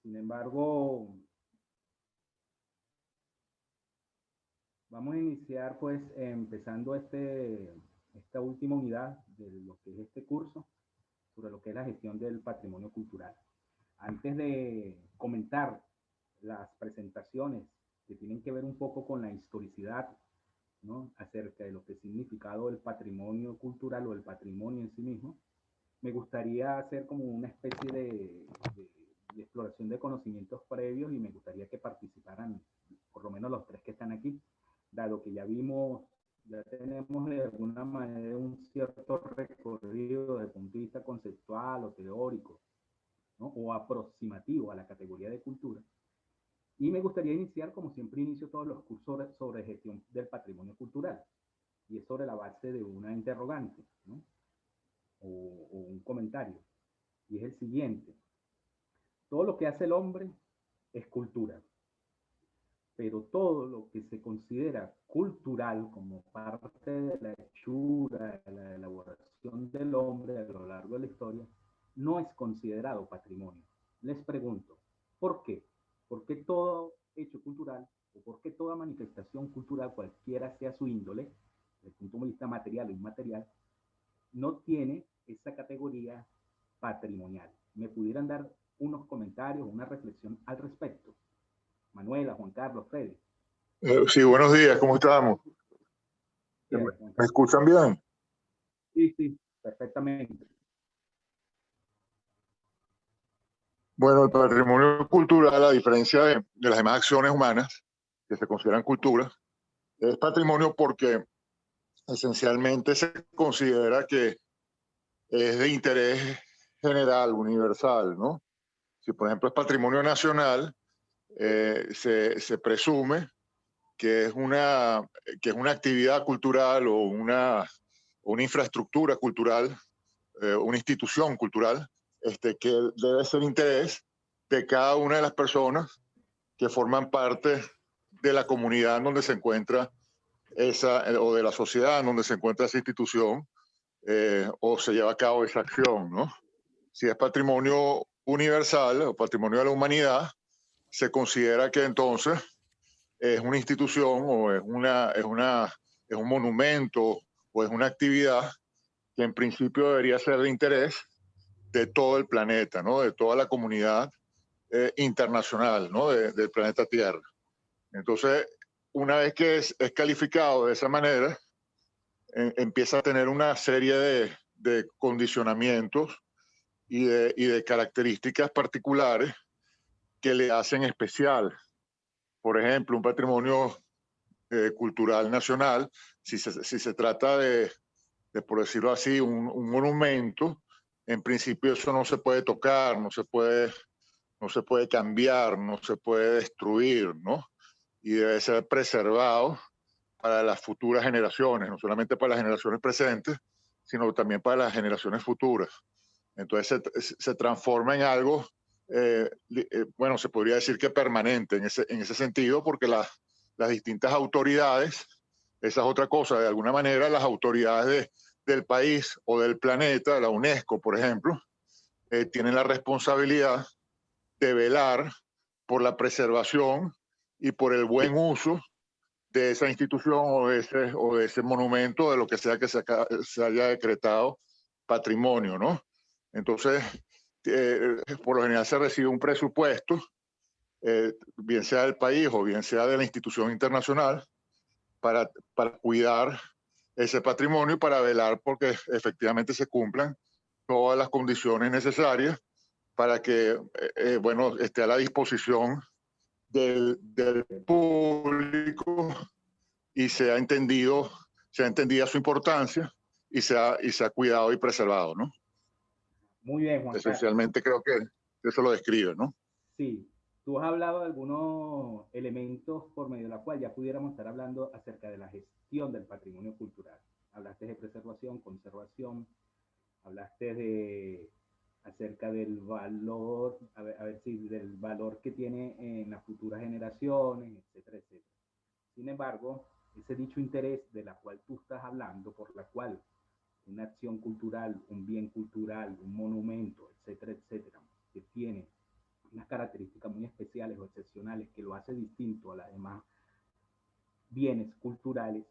Sin embargo, vamos a iniciar pues empezando esta última unidad de lo que es este curso sobre lo que es la gestión del patrimonio cultural. Antes de comentar las presentaciones que tienen que ver un poco con la historicidad, ¿no?, acerca de lo que ha significado el patrimonio cultural o el patrimonio en sí mismo, me gustaría hacer como una especie de exploración de conocimientos previos y me gustaría que participaran por lo menos los tres que están aquí, dado que ya tenemos de alguna manera un cierto recorrido desde el punto de vista conceptual o teórico, ¿no?, o aproximativo a la categoría de cultura. Y me gustaría iniciar, como siempre inicio todos los cursos sobre gestión del patrimonio cultural, y es sobre la base de una interrogante, ¿no?, o un comentario, y es el siguiente. Todo lo que hace el hombre es cultura, pero todo lo que se considera cultural como parte de la hechura, de la elaboración del hombre a lo largo de la historia, no es considerado patrimonio. Les pregunto, ¿por qué? ¿Por qué todo hecho cultural o por qué toda manifestación cultural, cualquiera sea su índole, desde el punto de vista material o inmaterial, no tiene esa categoría patrimonial? ¿Me pudieran dar unos comentarios, una reflexión al respecto? Manuela, Juan Carlos, Freddy. Sí, buenos días, ¿cómo estamos? ¿Me escuchan bien? Sí, perfectamente. Bueno, el patrimonio cultural, a diferencia de las demás acciones humanas que se consideran cultura, es patrimonio porque esencialmente se considera que es de interés general, universal, ¿no? Si, por ejemplo, es patrimonio nacional, se presume que es una actividad cultural o una infraestructura cultural, una institución cultural, que debe ser interés de cada una de las personas que forman parte de la comunidad en donde se encuentra o de la sociedad en donde se encuentra esa institución, o se lleva a cabo esa acción, ¿no? Si es patrimonio universal o patrimonio de la humanidad, se considera que entonces es una institución o es un monumento o es una actividad que en principio debería ser de interés de todo el planeta, ¿no? De toda la comunidad internacional, ¿no? Del planeta Tierra. Entonces, una vez que es calificado de esa manera, empieza a tener una serie de condicionamientos y de características particulares que le hacen especial. Por ejemplo, un patrimonio cultural nacional, si se trata por decirlo así, un monumento, en principio eso no se puede tocar, no se puede cambiar, no se puede destruir, ¿no? Y debe ser preservado para las futuras generaciones, no solamente para las generaciones presentes, sino también para las generaciones futuras. Entonces se transforma en algo, bueno, se podría decir que permanente en ese sentido, porque las distintas autoridades, esa es otra cosa, de alguna manera las autoridades del país o del planeta, la UNESCO, por ejemplo, tienen la responsabilidad de velar por la preservación y por el buen uso de esa institución o de ese monumento, de lo que sea que se haya decretado patrimonio, ¿no? Entonces, por lo general se recibe un presupuesto, bien sea del país o bien sea de la institución internacional, para cuidar ese patrimonio y para velar porque efectivamente se cumplan todas las condiciones necesarias para que, bueno, esté a la disposición del público y sea entendida su importancia y sea cuidado y preservado, ¿no? Muy bien, Juan Carlos. Esencialmente creo que eso lo describe, ¿no? Sí, tú has hablado de algunos elementos por medio de la cual ya pudiéramos estar hablando acerca de la gestión del patrimonio cultural. Hablaste de preservación, conservación, hablaste acerca del valor, del valor que tiene en las futuras generaciones, etcétera, etcétera. Sin embargo, ese dicho interés de la cual tú estás hablando, por la cual una acción cultural, un bien cultural, un monumento, etcétera, etcétera, que tiene unas características hace distinto a las demás bienes culturales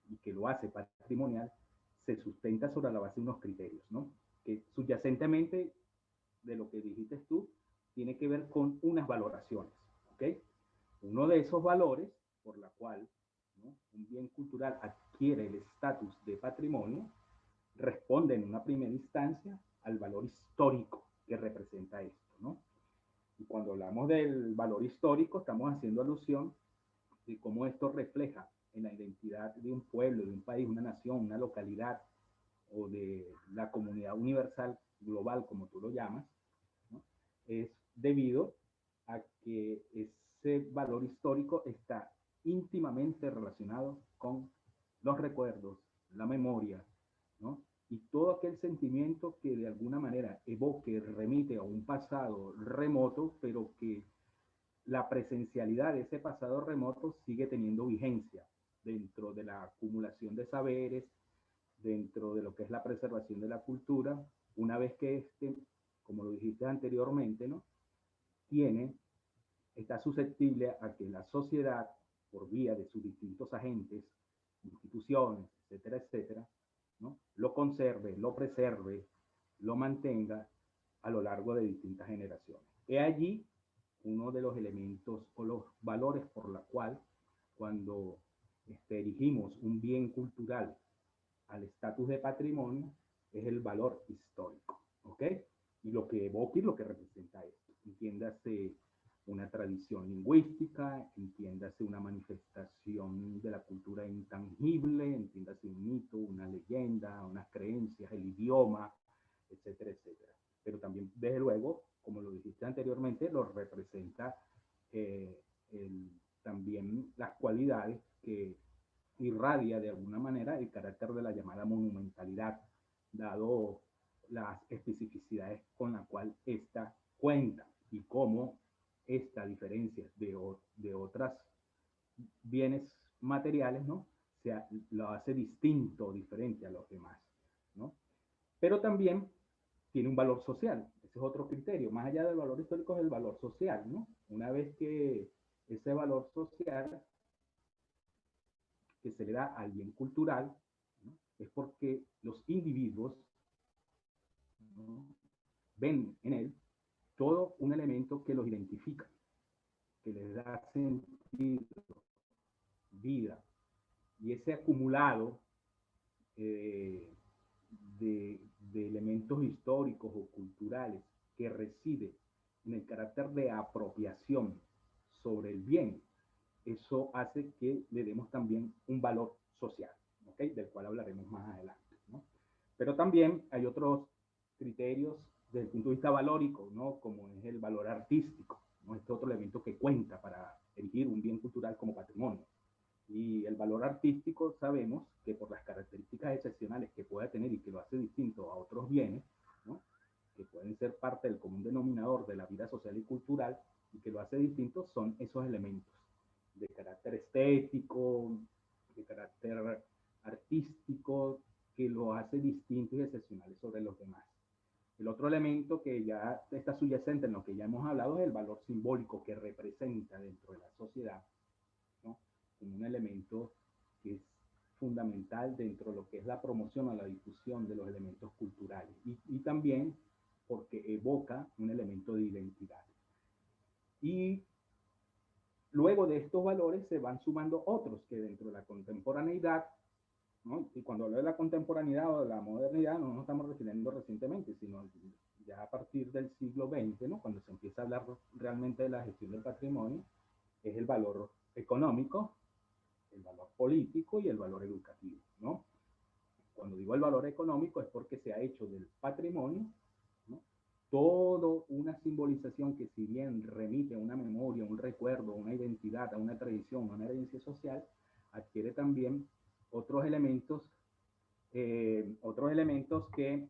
y que lo hace patrimonial, se sustenta sobre la base de unos criterios, ¿no? Que subyacentemente de lo que dijiste tú, tiene que ver con unas valoraciones, ¿ok? Uno de esos valores por la cual, ¿no?, un bien cultural adquiere el estatus de patrimonio responde en una primera instancia al valor histórico que representa esto, ¿no? Y cuando hablamos del valor histórico, estamos haciendo alusión de cómo esto refleja en la identidad de un pueblo, de un país, una nación, una localidad o de la comunidad universal global, como tú lo llamas, ¿no? Es debido a que ese valor histórico está íntimamente relacionado con los recuerdos, la memoria, ¿no? Y todo aquel sentimiento que de alguna manera evoque, remite a un pasado remoto, pero que la presencialidad de ese pasado remoto sigue teniendo vigencia dentro de la acumulación de saberes, dentro de lo que es la preservación de la cultura, una vez que como lo dijiste anteriormente, ¿no?, está susceptible a que la sociedad, por vía de sus distintos agentes, instituciones, etcétera, etcétera, ¿no?, lo conserve, lo preserve, lo mantenga a lo largo de distintas generaciones. He allí uno de los elementos o los valores por la cual cuando erigimos un bien cultural al estatus de patrimonio es el valor histórico, ¿ok? Y lo que evoca y lo que representa esto. Entiéndase una tradición lingüística, entiéndase una manifestación de la cultura intangible, entiéndase un mito, una leyenda, unas creencias, el idioma, etcétera, etcétera. Pero también, desde luego, como lo dijiste anteriormente, lo representa también las cualidades que irradia de alguna manera el carácter de la llamada monumentalidad, dado las especificidades con la cual esta cuenta y cómo esta diferencia de otras bienes materiales, ¿no?, lo hace distinto, diferente a los demás, ¿no? Pero también tiene un valor social, ese es otro criterio, más allá del valor histórico es el valor social, ¿no? Una vez que ese valor social que se le da al bien cultural, ¿no?, es porque los individuos, ¿no?, ven en él todo un elemento que los identifica, que les da sentido, vida, y ese acumulado eh, de elementos históricos o culturales que reside en el carácter de apropiación sobre el bien, eso hace que le demos también un valor social, ¿ok?, del cual hablaremos más adelante, ¿no? Pero también hay otros criterios desde el punto de vista valórico, ¿no?, como es el valor artístico, ¿no?, este otro elemento que cuenta para erigir un bien cultural como patrimonio. Y el valor artístico sabemos que por las características excepcionales que puede tener y que lo hace distinto a otros bienes, ¿no?, que pueden ser parte del común denominador de la vida social y cultural y que lo hace distinto, son esos elementos de carácter estético, de carácter artístico, que lo hace distinto y excepcional sobre los demás. El otro elemento que ya está subyacente en lo que ya hemos hablado es el valor simbólico que representa dentro de la sociedad, ¿no?, como un elemento que es fundamental dentro de lo que es la promoción o la difusión de los elementos culturales y también porque evoca un elemento de identidad. Y luego de estos valores se van sumando otros que dentro de la contemporaneidad, ¿no?, y cuando hablo de la contemporaneidad o de la modernidad no nos estamos refiriendo recientemente, sino ya a partir del siglo XX, ¿no?, cuando se empieza a hablar realmente de la gestión del patrimonio, es el valor económico, el valor político y el valor educativo, ¿no? Cuando digo el valor económico es porque se ha hecho del patrimonio, ¿no?, todo una simbolización que si bien remite a una memoria, un recuerdo, una identidad, a una tradición, a una herencia social, adquiere también otros elementos que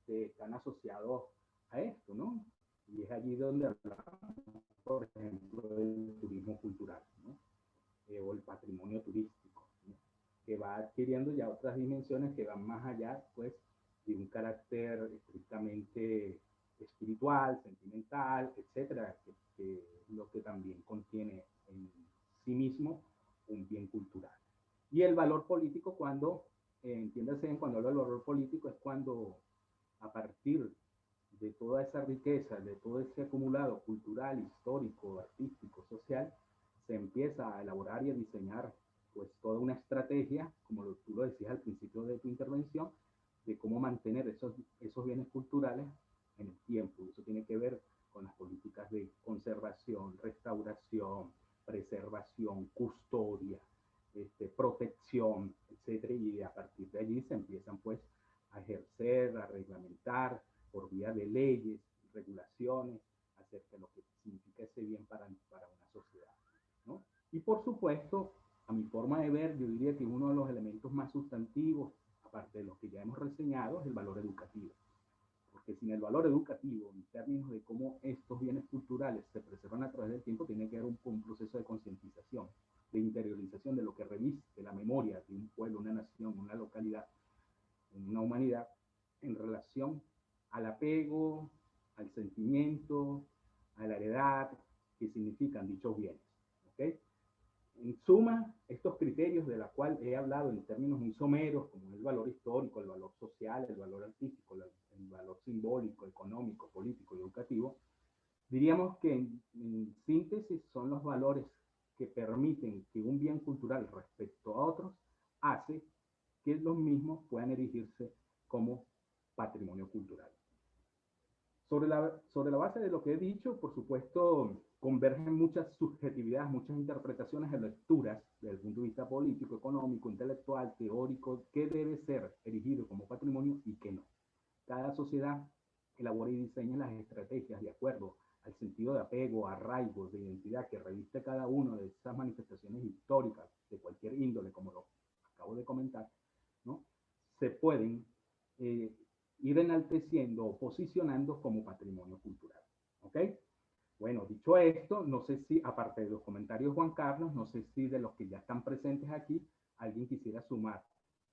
están asociados a esto, ¿no? Y es allí donde hablamos, por ejemplo, del turismo cultural, ¿no?, o el patrimonio turístico, ¿no?, que va adquiriendo ya otras dimensiones que van más allá, pues, de un carácter estrictamente espiritual, sentimental, etcétera, que es lo que también contiene sí mismo un bien cultural. Y el valor político, cuando, entiéndase, cuando hablo del valor político, es cuando a partir de toda esa riqueza, de todo ese acumulado cultural, histórico, artístico, social, se empieza a elaborar y a diseñar pues toda una estrategia, como tú lo decías al principio de tu intervención, de cómo mantener esos bienes culturales en el tiempo. Eso tiene que ver con las políticas de conservación, restauración, preservación, custodia, protección, etcétera, y a partir de allí se empiezan pues a ejercer, a reglamentar por vía de leyes, regulaciones, acerca de lo que significa ese bien para una sociedad, ¿no? Y por supuesto, a mi forma de ver, yo diría que uno de los elementos más sustantivos, aparte de los que ya hemos reseñado, es el valor educativo. Porque sin el valor educativo, en términos de cómo estos bienes culturales se preservan a través del tiempo, tiene que haber un proceso de concientización, de interiorización de lo que reviste la memoria de un pueblo, una nación, una localidad, una humanidad, en relación al apego, al sentimiento, a la heredad que significan dichos bienes. ¿Okay? En suma, estos criterios de los cuales he hablado en términos muy someros, como el valor histórico, el valor social, el valor artístico, el valor simbólico, económico, político y educativo, diríamos que en síntesis son los valores que permiten que un bien cultural respecto a otros hace que los mismos puedan erigirse como patrimonio cultural. Sobre la base de lo que he dicho, por supuesto, convergen muchas subjetividades, muchas interpretaciones de lecturas desde el punto de vista político, económico, intelectual, teórico, qué debe ser erigido como patrimonio y qué no. Cada sociedad elabora y diseña las estrategias de acuerdo al sentido de apego, arraigo, de identidad que reviste cada una de esas manifestaciones históricas de cualquier índole, como lo acabo de comentar, ¿no? Se pueden ir enalteciendo o posicionando como patrimonio cultural. ¿Ok? Bueno, dicho esto, no sé si, aparte de los comentarios Juan Carlos, no sé si de los que ya están presentes aquí, alguien quisiera sumar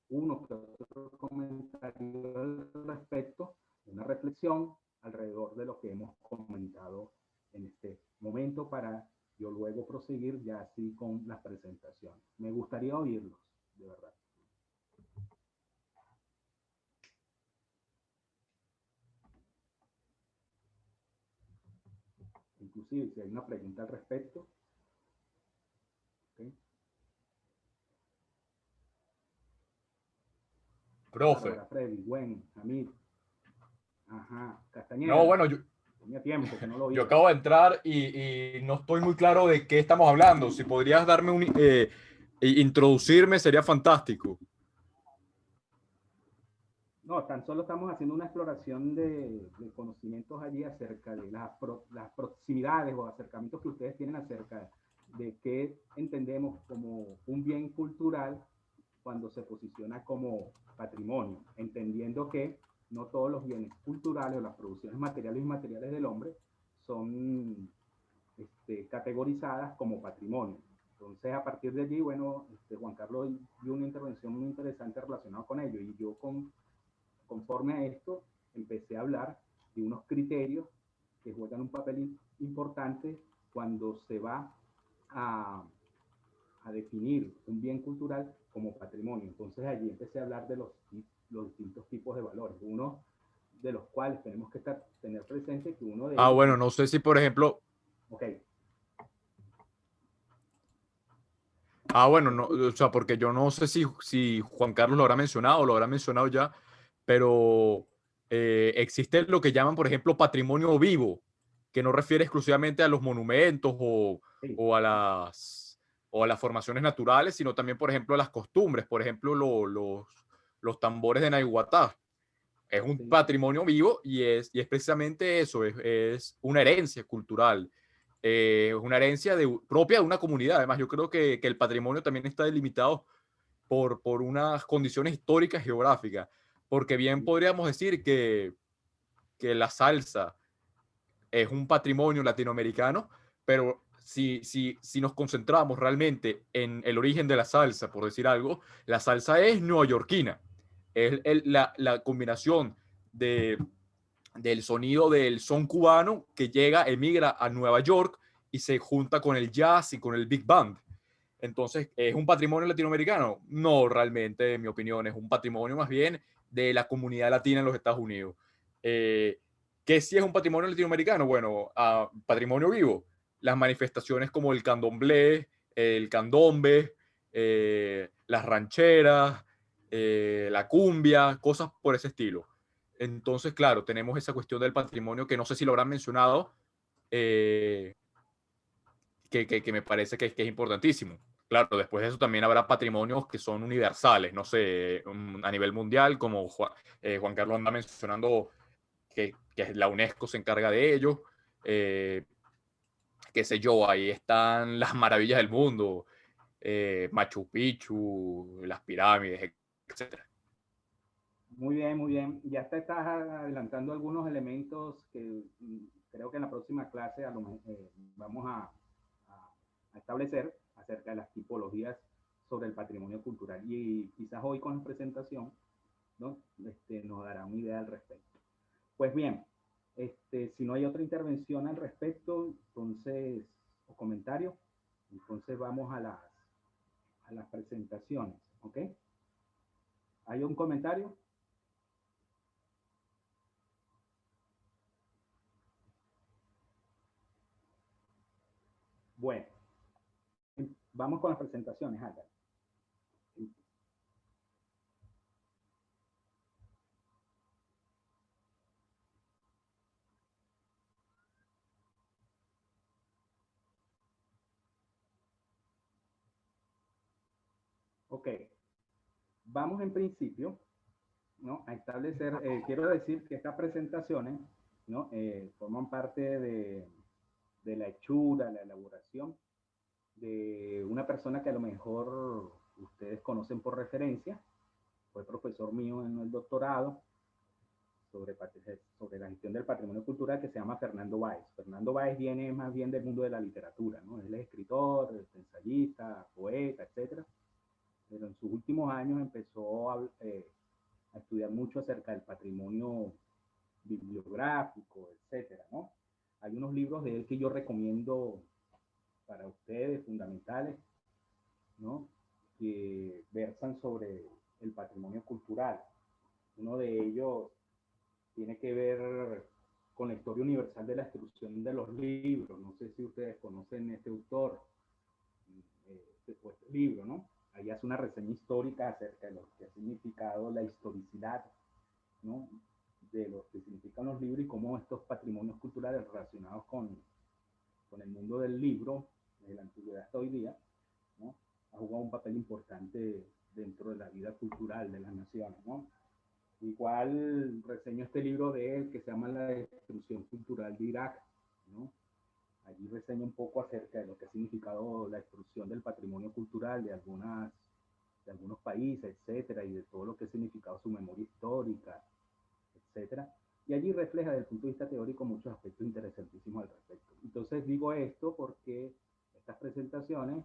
uno que otro comentario al respecto, una reflexión alrededor de lo que hemos comentado en este momento para yo luego proseguir ya así con las presentaciones. Me gustaría oírlos, de verdad. Inclusive si hay una pregunta al respecto. ¿Okay? Profe. Bárbara, Freddy, Gwen, Hamid. Ajá, Castañeda. No, bueno, tenía tiempo que no lo yo oía. acabo de entrar y no estoy muy claro de qué estamos hablando. Si podrías darme introducirme, sería fantástico. No, tan solo estamos haciendo una exploración de conocimientos allí acerca de las proximidades o acercamientos que ustedes tienen acerca de qué entendemos como un bien cultural cuando se posiciona como patrimonio, entendiendo que no todos los bienes culturales o las producciones materiales y inmateriales del hombre son categorizadas como patrimonio. Entonces, a partir de allí, bueno, Juan Carlos dio una intervención muy interesante relacionada con ello, y yo conforme a esto empecé a hablar de unos criterios que juegan un papel importante cuando se va a definir un bien cultural como patrimonio. Entonces allí empecé a hablar de los distintos tipos de valores, uno de los cuales tenemos que tener presente que uno de ellos... Bueno, no sé si, por ejemplo... Ok. Bueno, no, o sea, porque yo no sé si Juan Carlos lo habrá mencionado o lo habrá mencionado ya, pero existe lo que llaman, por ejemplo, patrimonio vivo, que no refiere exclusivamente a los monumentos Sí. o a las formaciones naturales, sino también, por ejemplo, a las costumbres. Por ejemplo, los tambores de Naiguatá. Es un Sí. patrimonio vivo y es precisamente eso, es una herencia cultural. Es una herencia propia de una comunidad. Además, yo creo que el patrimonio también está delimitado por unas condiciones históricas geográficas, porque bien podríamos decir que la salsa es un patrimonio latinoamericano, pero si nos concentramos realmente en el origen de la salsa, por decir algo, la salsa es neoyorquina. Es la combinación del sonido del son cubano que emigra a Nueva York y se junta con el jazz y con el big band. Entonces, ¿es un patrimonio latinoamericano? No, realmente, en mi opinión, es un patrimonio más bien de la comunidad latina en los Estados Unidos. ¿Qué sí es un patrimonio latinoamericano? Bueno, patrimonio vivo. Las manifestaciones como el candomblé, el candombe, las rancheras, la cumbia, cosas por ese estilo. Entonces, claro, tenemos esa cuestión del patrimonio que no sé si lo habrán mencionado, eh, que me parece que es importantísimo. Claro, después de eso también habrá patrimonios que son universales, no sé, a nivel mundial, como Juan Carlos anda mencionando que la UNESCO se encarga de ello. Qué sé yo, ahí están las maravillas del mundo, Machu Picchu, las pirámides, etcétera. Muy bien, muy bien. Ya te estás adelantando algunos elementos que creo que en la próxima clase vamos a establecer acerca de las tipologías sobre el patrimonio cultural. Y quizás hoy con la presentación, ¿no? Nos dará una idea al respecto. Pues bien, si no hay otra intervención al respecto, entonces, o comentario, entonces vamos a las presentaciones, ¿ok? ¿Hay un comentario? Bueno, vamos con las presentaciones, Álvaro. Ok, vamos en principio, ¿no? A establecer, quiero decir que estas presentaciones, ¿no? Forman parte de la hechura, la elaboración de una persona que a lo mejor ustedes conocen por referencia, fue profesor mío en el doctorado sobre la gestión del patrimonio cultural, que se llama Fernando Báez. Fernando Báez viene más bien del mundo de la literatura, ¿no? Él es escritor, ensayista, poeta, etcétera, pero en sus últimos años empezó a estudiar mucho acerca del patrimonio bibliográfico, etcétera, ¿no? Hay unos libros de él que yo recomiendo para ustedes, fundamentales, ¿no? Que versan sobre el patrimonio cultural. Uno de ellos tiene que ver con la historia universal de la destrucción de los libros. No sé si ustedes conocen este autor, este libro, ¿no? Ahí hace una reseña histórica acerca de lo que ha significado la historicidad, ¿no? De lo que significan los libros y cómo estos patrimonios culturales relacionados con el mundo del libro, desde la antigüedad hasta hoy día, ¿no? Ha jugado un papel importante dentro de la vida cultural de las naciones, ¿no? Igual reseño este libro de él que se llama La destrucción cultural de Irak, ¿no? Allí reseña un poco acerca de lo que ha significado la destrucción del patrimonio cultural de algunos países, etcétera, y de todo lo que ha significado su memoria histórica, etcétera. Y allí refleja desde el punto de vista teórico muchos aspectos interesantísimos al respecto. Entonces digo esto porque estas presentaciones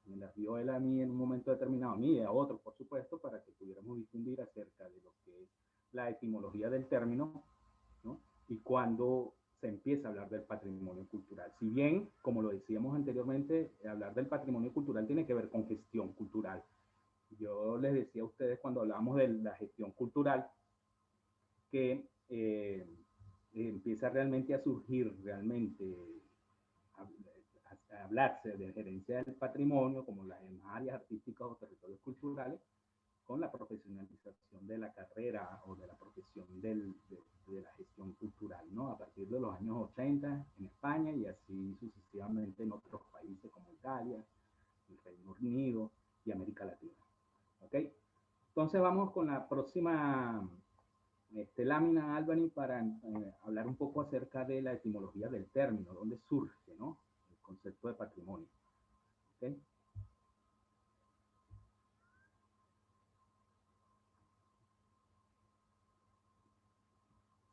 me las dio él a mí en un momento determinado, a mí y a otros, por supuesto, para que pudiéramos difundir acerca de lo que es la etimología del término, ¿no? Y cuando se empieza a hablar del patrimonio cultural. Si bien, como lo decíamos anteriormente, hablar del patrimonio cultural tiene que ver con gestión cultural. Yo les decía a ustedes cuando hablábamos de la gestión cultural que empieza realmente a surgir realmente a hablarse de gerencia del patrimonio como las demás áreas artísticas o territorios culturales con la profesionalización de la carrera o de la profesión de la gestión cultural, ¿no? A partir de los años 80 en España y así sucesivamente en otros países como Italia, el Reino Unido y América Latina. ¿Ok? Entonces vamos con la próxima lámina, Albany, para hablar un poco acerca de la etimología del término, dónde surge, ¿no? El concepto de patrimonio. ¿Ok?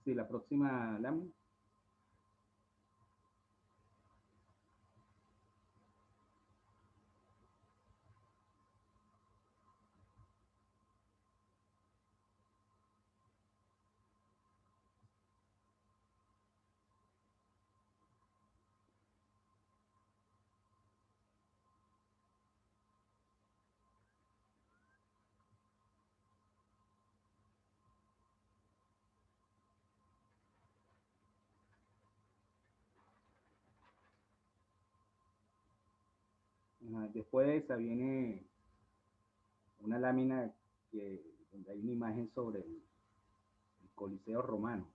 Sí, la próxima lámina. Después de esa viene una lámina donde hay una imagen sobre el Coliseo Romano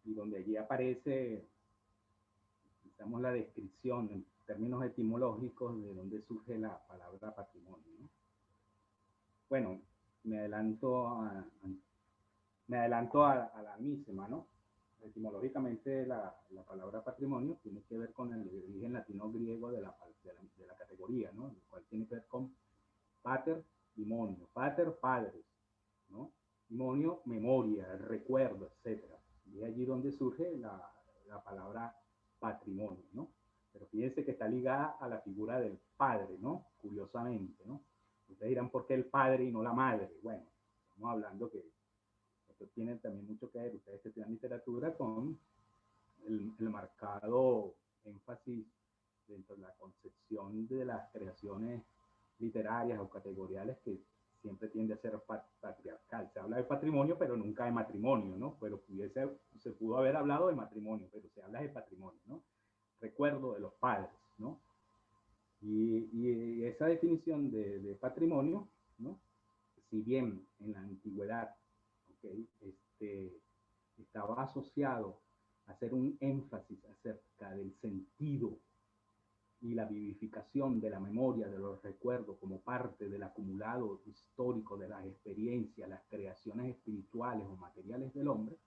y donde allí aparece, digamos, la descripción en términos etimológicos de dónde surge la palabra patrimonio, ¿no? Bueno, me adelanto a la mísima, ¿no? Etimológicamente la palabra patrimonio tiene que ver con el origen latino-griego de la categoría, ¿no? El cual tiene que ver con pater y monio. Pater, padre, ¿no? Monio, memoria, recuerdo, etc. Y es allí donde surge la palabra patrimonio, ¿no? Pero fíjense que está ligada a la figura del padre, ¿no? Curiosamente, ¿no? Ustedes dirán, ¿por qué el padre y no la madre? Bueno, estamos hablando que esto tiene también mucho que ver, ustedes que estudian literatura, con el marcado énfasis dentro de la concepción de las creaciones literarias o categoriales que siempre tiende a ser patriarcal. Se habla de patrimonio, pero nunca de matrimonio, ¿no? Pero se pudo haber hablado de matrimonio, pero se habla de patrimonio, ¿no? Recuerdo de los padres, ¿no? Y esa definición de patrimonio, ¿no? Si bien en la antigüedad, ¿okay? Estaba asociado a hacer un énfasis acerca del sentido y la vivificación de la memoria, de los recuerdos como parte del acumulado histórico de las experiencias, las creaciones espirituales o materiales del hombre,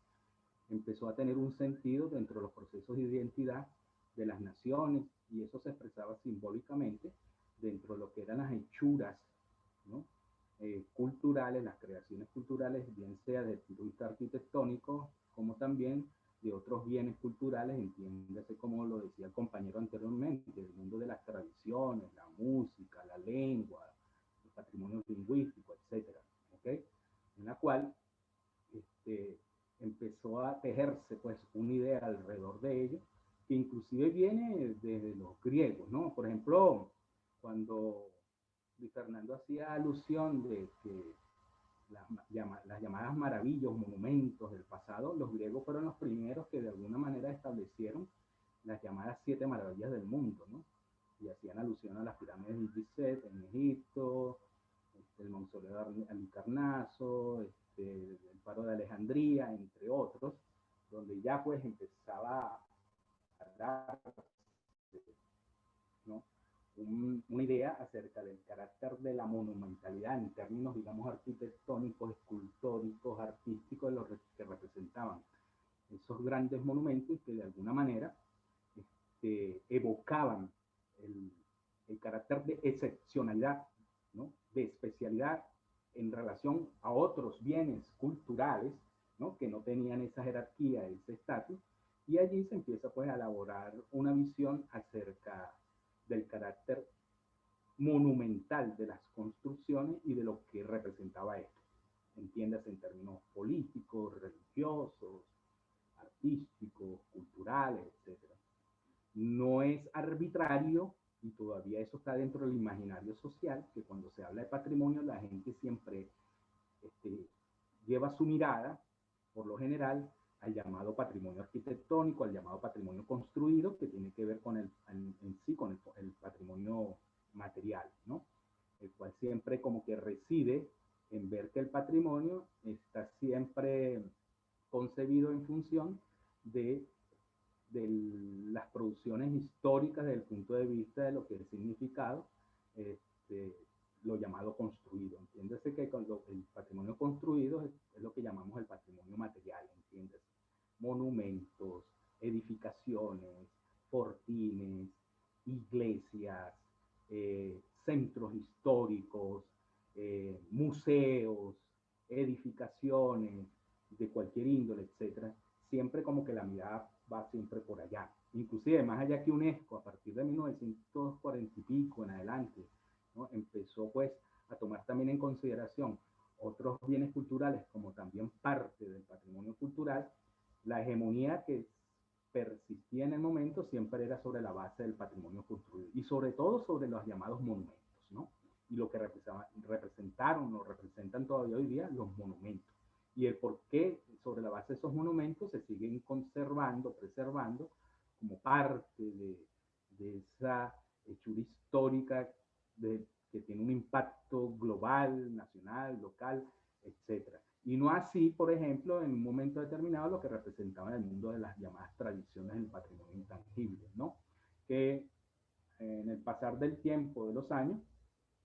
empezó a tener un sentido dentro de los procesos de identidad de las naciones, y eso se expresaba simbólicamente dentro de lo que eran las hechuras, ¿no? Culturales, las creaciones culturales, bien sea desde el punto de vista arquitectónico, como también de otros bienes culturales, entiéndase como lo decía el compañero anteriormente, el mundo de las tradiciones, la música, la lengua, el patrimonio lingüístico, etcétera, ¿okay? En la cual empezó a tejerse pues una idea alrededor de ello, que inclusive viene desde los griegos, ¿no? Por ejemplo, cuando Luis Fernando hacía alusión de que las llamadas maravillas, monumentos del pasado, los griegos fueron los primeros que de alguna manera establecieron las llamadas 7 maravillas del mundo, ¿no? Y hacían alusión a las pirámides de Gizeh en Egipto, el mausoleo de Halicarnaso, el faro de Alejandría, entre otros, donde ya pues empezaba a dar, ¿no? Una idea acerca del carácter de la monumentalidad en términos, digamos, arquitectónicos, escultóricos, artísticos, de los que representaban esos grandes monumentos, que de alguna manera evocaban el carácter de excepcionalidad, ¿no? De especialidad en relación a otros bienes culturales, ¿no? Que no tenían esa jerarquía, ese estatus, y allí se empieza pues a elaborar una visión acerca del carácter monumental de las construcciones y de lo que representaba esto. Entiéndase en términos políticos, religiosos, artísticos, culturales, etc. No es arbitrario, y todavía eso está dentro del imaginario social, que cuando se habla de patrimonio la gente siempre lleva su mirada, por lo general, al llamado patrimonio arquitectónico, al llamado patrimonio construido, que tiene que ver con el patrimonio material, ¿no? El cual siempre como que reside en ver que el patrimonio está siempre concebido en función de las producciones históricas desde el punto de vista de lo que es significado, lo llamado construido. Entiéndase que el patrimonio construido es lo que llamamos el patrimonio material, entiéndase. Monumentos, edificaciones, fortines, iglesias, centros históricos, museos, edificaciones de cualquier índole, etcétera. Siempre como que la mirada va siempre por allá. Inclusive, más allá que UNESCO, a partir de 1940 y pico en adelante, ¿no? Empezó pues a tomar también en consideración otros bienes culturales como también parte del patrimonio cultural. La hegemonía que persistía en el momento siempre era sobre la base del patrimonio construido y sobre todo sobre los llamados monumentos, ¿no? Y lo que representaron o representan todavía hoy día los monumentos. Y el por qué sobre la base de esos monumentos se siguen conservando, preservando como parte de esa hechura histórica que tiene un impacto global, nacional, local, etcétera. Y no así, por ejemplo, en un momento determinado lo que representaba en el mundo de las llamadas tradiciones del patrimonio intangible, ¿no? Que en el pasar del tiempo, de los años,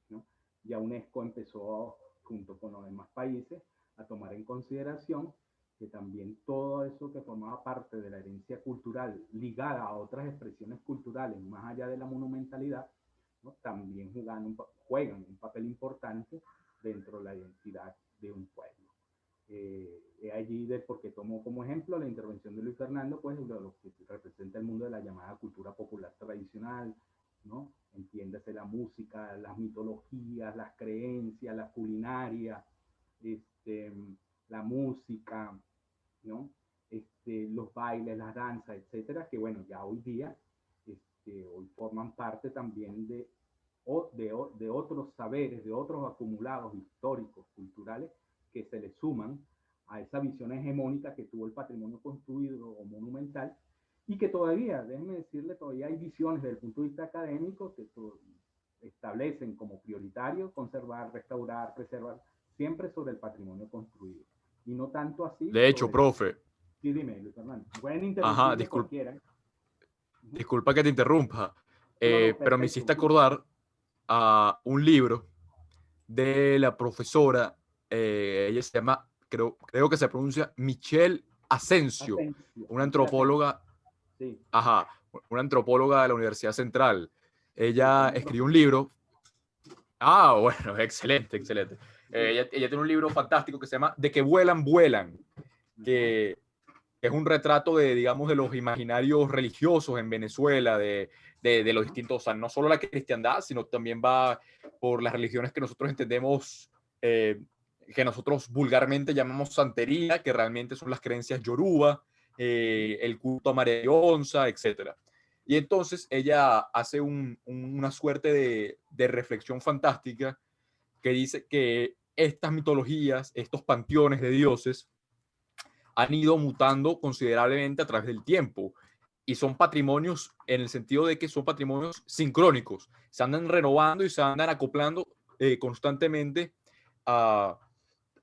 ¿no? Ya UNESCO empezó, junto con los demás países, a tomar en consideración que también todo eso que formaba parte de la herencia cultural ligada a otras expresiones culturales más allá de la monumentalidad, ¿no? También juegan un papel importante dentro de la identidad de un pueblo. Allí de porque tomo como ejemplo la intervención de Luis Fernando, pues lo que representa el mundo de la llamada cultura popular tradicional, ¿no? Entiéndase la música, las mitologías, las creencias, la culinaria, la música, ¿no? Los bailes, las danzas, etcétera, que bueno, ya hoy día, hoy forman parte también de otros saberes, de otros acumulados históricos, culturales, que se le suman a esa visión hegemónica que tuvo el patrimonio construido o monumental, y que todavía, déjenme decirle, todavía hay visiones desde el punto de vista académico que establecen como prioritario conservar, restaurar, preservar, siempre sobre el patrimonio construido, y no tanto así De hecho, sobre... profe, Sí, dime, Luis Fernando. Pueden ajá, interrumpirme cualquiera. disculpa que te interrumpa, No, no, pero me perfecto. hiciste acordar a un libro de la profesora, ella se llama, creo que se pronuncia Michelle Asensio, Asensio, una Michelle Asensio. antropóloga, Sí, ajá, una antropóloga de la Universidad Central. sí, fue Ella mi escribió un profesor. libro. Ah, bueno, excelente, excelente. Ella tiene un libro fantástico que se llama De que vuelan, vuelan, Ajá. que es un retrato de, digamos, de los imaginarios religiosos en Venezuela, de los distintos, o sea, no solo la cristiandad, sino también va por las religiones que nosotros entendemos, que nosotros vulgarmente llamamos santería, que realmente son las creencias yoruba, el culto a María Onza, etcétera. Y entonces ella hace una suerte de reflexión fantástica que dice que estas mitologías, estos panteones de dioses, han ido mutando considerablemente a través del tiempo y son patrimonios en el sentido de que son patrimonios sincrónicos, se andan renovando y se andan acoplando constantemente a,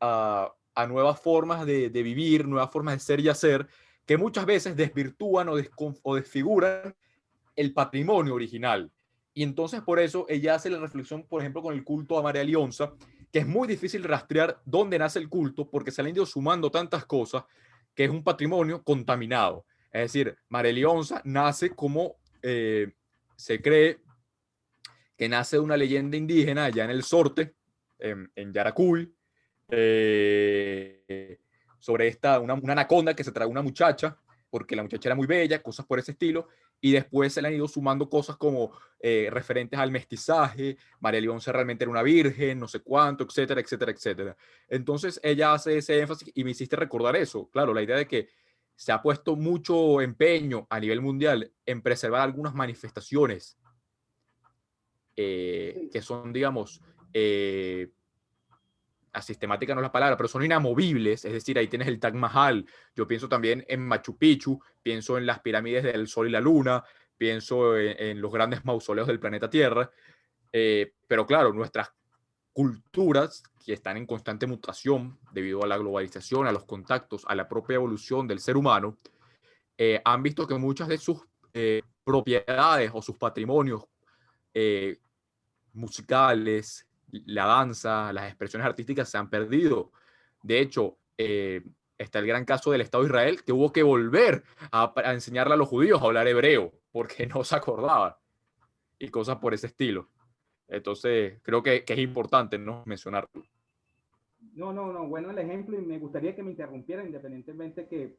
a nuevas formas de vivir, nuevas formas de ser y hacer, que muchas veces desvirtúan o desfiguran el patrimonio original. Y entonces por eso ella hace la reflexión, por ejemplo, con el culto a María Leonza, que es muy difícil rastrear dónde nace el culto porque se le han ido sumando tantas cosas que es un patrimonio contaminado. Es decir, María Leonza nace como se cree que nace de una leyenda indígena allá en el Sorte, en Yaracuy, sobre una anaconda que se trae una muchacha, porque la muchacha era muy bella, cosas por ese estilo, y después se le han ido sumando cosas como referentes al mestizaje, María Leonza realmente era una virgen, no sé cuánto, etcétera, etcétera, etcétera. Entonces ella hace ese énfasis y me hiciste recordar eso, claro, la idea de que se ha puesto mucho empeño a nivel mundial en preservar algunas manifestaciones Sí, que son, digamos, a sistemática no es la palabra, pero son inamovibles, es decir, ahí tienes el Taj Mahal, yo pienso también en Machu Picchu, pienso en las pirámides del Sol y la Luna, pienso en los grandes mausoleos del planeta Tierra, pero claro, nuestras culturas que están en constante mutación debido a la globalización, a los contactos, a la propia evolución del ser humano, han visto que muchas de sus propiedades o sus patrimonios eh, musicales, la danza, las expresiones artísticas se han perdido. De hecho, está el gran caso del Estado de Israel, que hubo que volver a enseñarle a los judíos a hablar hebreo, porque no se acordaban, y cosas por ese estilo. Entonces, creo que es importante no mencionarlo. no, no, no, bueno el ejemplo, y me gustaría que me interrumpiera independientemente que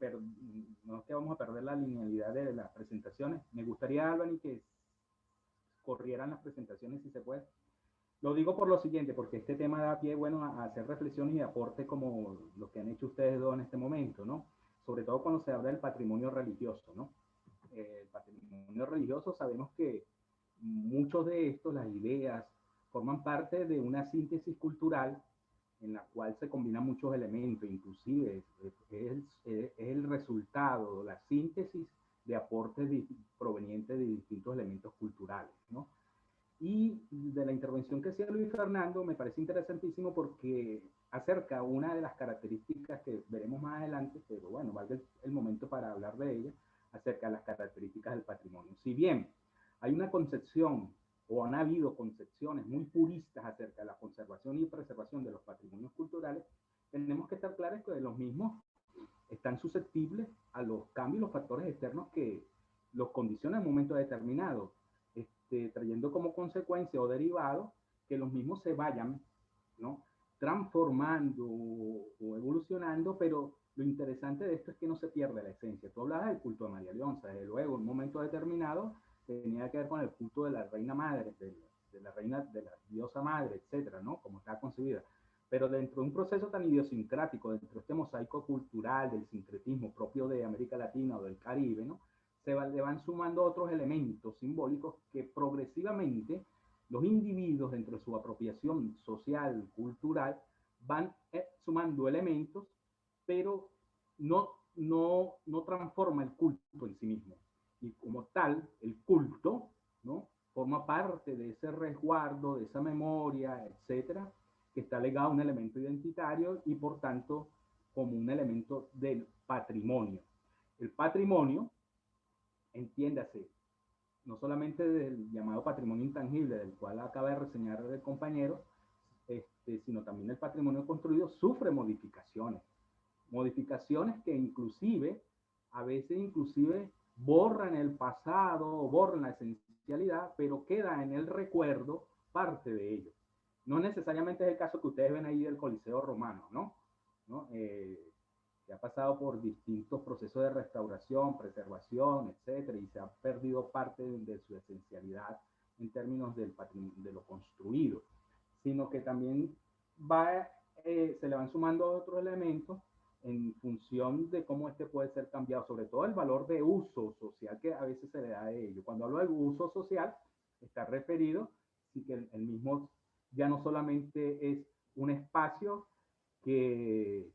no es que vamos a perder la linealidad de las presentaciones. Me gustaría, Albany, que corrieran las presentaciones si se puede. Lo digo por lo siguiente, porque este tema da pie, bueno, a hacer reflexiones y aportes como lo que han hecho ustedes dos en este momento, ¿no? Sobre todo cuando se habla del patrimonio religioso, ¿no? El patrimonio religioso, sabemos que muchos de estos, las ideas, forman parte de una síntesis cultural en la cual se combinan muchos elementos, inclusive es el resultado, la síntesis de aportes provenientes de distintos elementos culturales, ¿no? decía Luis Fernando me parece interesantísimo porque acerca una de las características que veremos más adelante, pero bueno, vale el momento para hablar de ella, acerca de las características del patrimonio. Si bien hay una concepción o han habido concepciones muy puristas acerca de la conservación y preservación de los patrimonios culturales, tenemos que estar claros que los mismos están susceptibles a los cambios y los factores externos que los condicionan en un momento determinado, trayendo como consecuencia o derivado que los mismos se vayan, ¿no?, transformando o evolucionando, pero lo interesante de esto es que no se pierde la esencia. Tú hablabas del culto de María Leonza, desde luego, en un momento determinado tenía que ver con el culto de la reina madre, de la reina, de la diosa madre, etcétera, ¿no?, como está concebida. Pero dentro de un proceso tan idiosincrático, dentro de este mosaico cultural, del sincretismo propio de América Latina o del Caribe, ¿no?, le van sumando otros elementos simbólicos que progresivamente los individuos, dentro de su apropiación social, cultural, van sumando elementos, pero no transforma el culto en sí mismo. Y como tal, el culto, ¿no?, forma parte de ese resguardo, de esa memoria, etcétera, que está ligado a un elemento identitario y por tanto como un elemento del patrimonio. El patrimonio, entiéndase, no solamente del llamado patrimonio intangible, del cual acaba de reseñar el compañero, sino también el patrimonio construido sufre modificaciones. Modificaciones que inclusive, a veces inclusive, borran el pasado, borran la esencialidad, pero queda en el recuerdo parte de ello. No necesariamente es el caso que ustedes ven ahí del Coliseo Romano, ¿no? Que ha pasado por distintos procesos de restauración, preservación, etcétera, y se ha perdido parte de su esencialidad en términos del de lo construido, sino que también se le van sumando otros elementos en función de cómo puede ser cambiado, sobre todo el valor de uso social que a veces se le da a ello. Cuando hablo de uso social, está referido sí que el mismo ya no solamente es un espacio que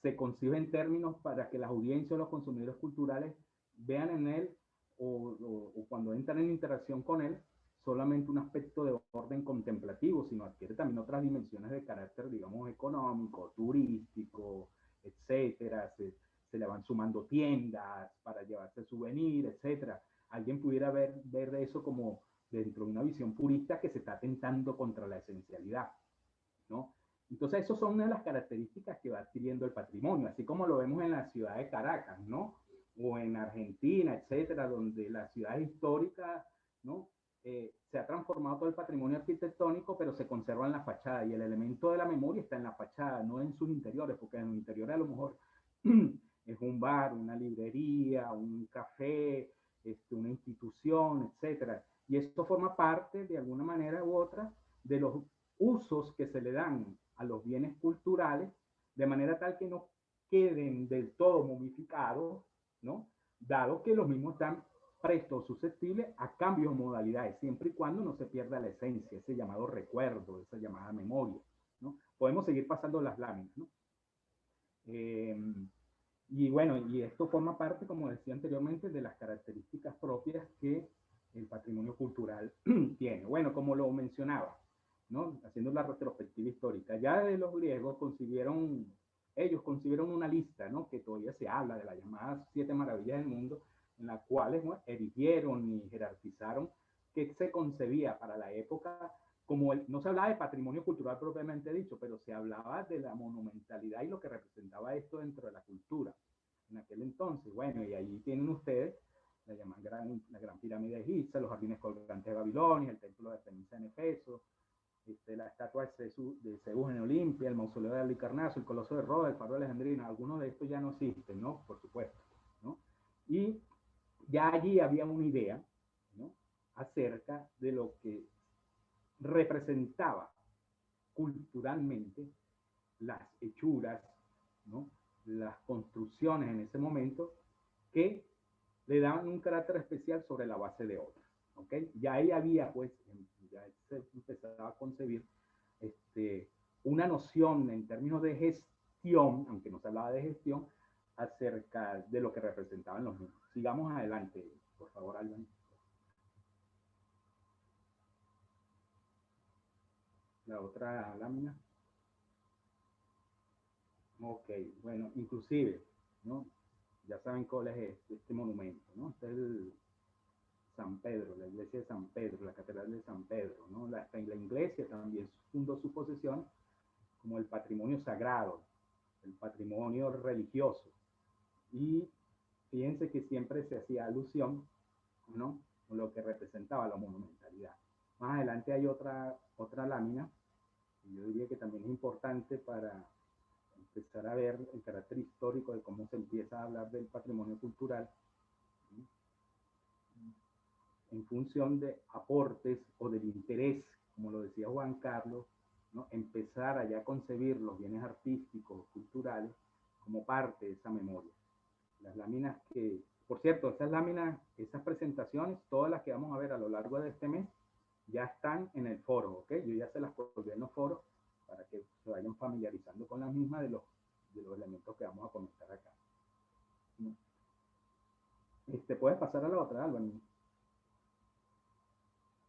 se concibe en términos para que las audiencias o los consumidores culturales vean en él o cuando entran en interacción con él solamente un aspecto de orden contemplativo, sino adquiere también otras dimensiones de carácter, digamos, económico, turístico, etcétera. Se le van sumando tiendas para llevarse souvenir, etcétera. Alguien pudiera ver de eso como dentro de una visión purista que se está atentando contra la esencialidad, ¿no? Entonces, esas son una de las características que va adquiriendo el patrimonio, así como lo vemos en la ciudad de Caracas, ¿no? O en Argentina, etcétera, donde la ciudad histórica, ¿no? Se ha transformado todo el patrimonio arquitectónico, pero se conserva en la fachada, y el elemento de la memoria está en la fachada, no en sus interiores, porque en los interiores a lo mejor es un bar, una librería, un café, una institución, etcétera. Y esto forma parte, de alguna manera u otra, de los usos que se le dan a los bienes culturales, de manera tal que no queden del todo momificados, ¿no?, dado que los mismos están prestos, susceptibles a cambios de modalidades, siempre y cuando no se pierda la esencia, ese llamado recuerdo, esa llamada memoria, ¿no? Podemos seguir pasando las láminas, ¿no? Y bueno, y esto forma parte, como decía anteriormente, de las características propias que el patrimonio cultural tiene. Bueno, como lo mencionaba, ¿no?, haciendo la retrospectiva histórica, ya de los griegos ellos concibieron una lista, ¿no?, que todavía se habla de las llamadas 7 maravillas del mundo, en las cuales, ¿no?, erigieron y jerarquizaron que se concebía para la época como no se hablaba de patrimonio cultural propiamente dicho, pero se hablaba de la monumentalidad y lo que representaba esto dentro de la cultura en aquel entonces. Bueno, y ahí tienen ustedes la llaman la Gran Pirámide de Giza, los jardines colgantes de Babilonia, el templo de Artemisa en Efeso, la estatua de Zeus en Olimpia, el mausoleo de Halicarnaso, el coloso de Roda, el faro de Alejandrina. Algunos de estos ya no existen, ¿no?, por supuesto, ¿no? Y ya allí había una idea, ¿no?, acerca de lo que representaba culturalmente las hechuras, ¿no?, las construcciones en ese momento que le daban un carácter especial sobre la base de otras, ¿ok? Ya ahí había, pues, ya se empezaba a concebir una noción en términos de gestión, aunque no se hablaba de gestión, acerca de lo que representaban los mismos. Sigamos adelante, por favor, Alban. la otra lámina. Ok, bueno, inclusive, ¿no? Ya saben cuál es este monumento, ¿no? Este es el San Pedro, la iglesia de San Pedro, la catedral de San Pedro, ¿no? La iglesia también fundó su posesión como el patrimonio sagrado, el patrimonio religioso. Y fíjense que siempre se hacía alusión, ¿no?, con lo que representaba la monumentalidad. Más adelante hay otra lámina, y yo diría que también es importante para empezar a ver el carácter histórico de cómo se empieza a hablar del patrimonio cultural, ¿sí?, en función de aportes o del interés, como lo decía Juan Carlos, ¿no?, empezar a ya concebir los bienes artísticos, culturales, como parte de esa memoria. Las láminas que, por cierto, esas láminas, esas presentaciones, todas las que vamos a ver a lo largo de este mes, ya están en el foro, ¿ok? Yo ya se las colgué en los foros para que se vayan familiarizando con las mismas de los elementos que vamos a comentar acá. Puedes pasar a la otra, Álvaro.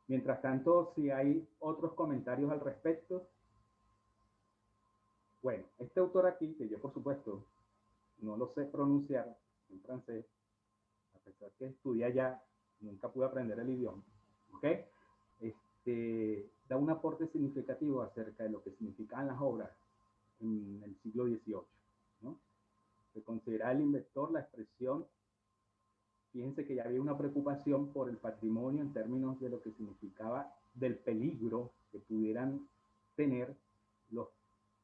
Mientras tanto, si hay otros comentarios al respecto. Bueno, este autor aquí, que yo por supuesto no lo sé pronunciar en francés, a pesar que estudié allá, nunca pude aprender el idioma, ¿ok? Da un aporte significativo acerca de lo que significaban las obras en el siglo XVIII, ¿no? Se considera el inventor la expresión. Fíjense que ya había una preocupación por el patrimonio en términos de lo que significaba del peligro que pudieran tener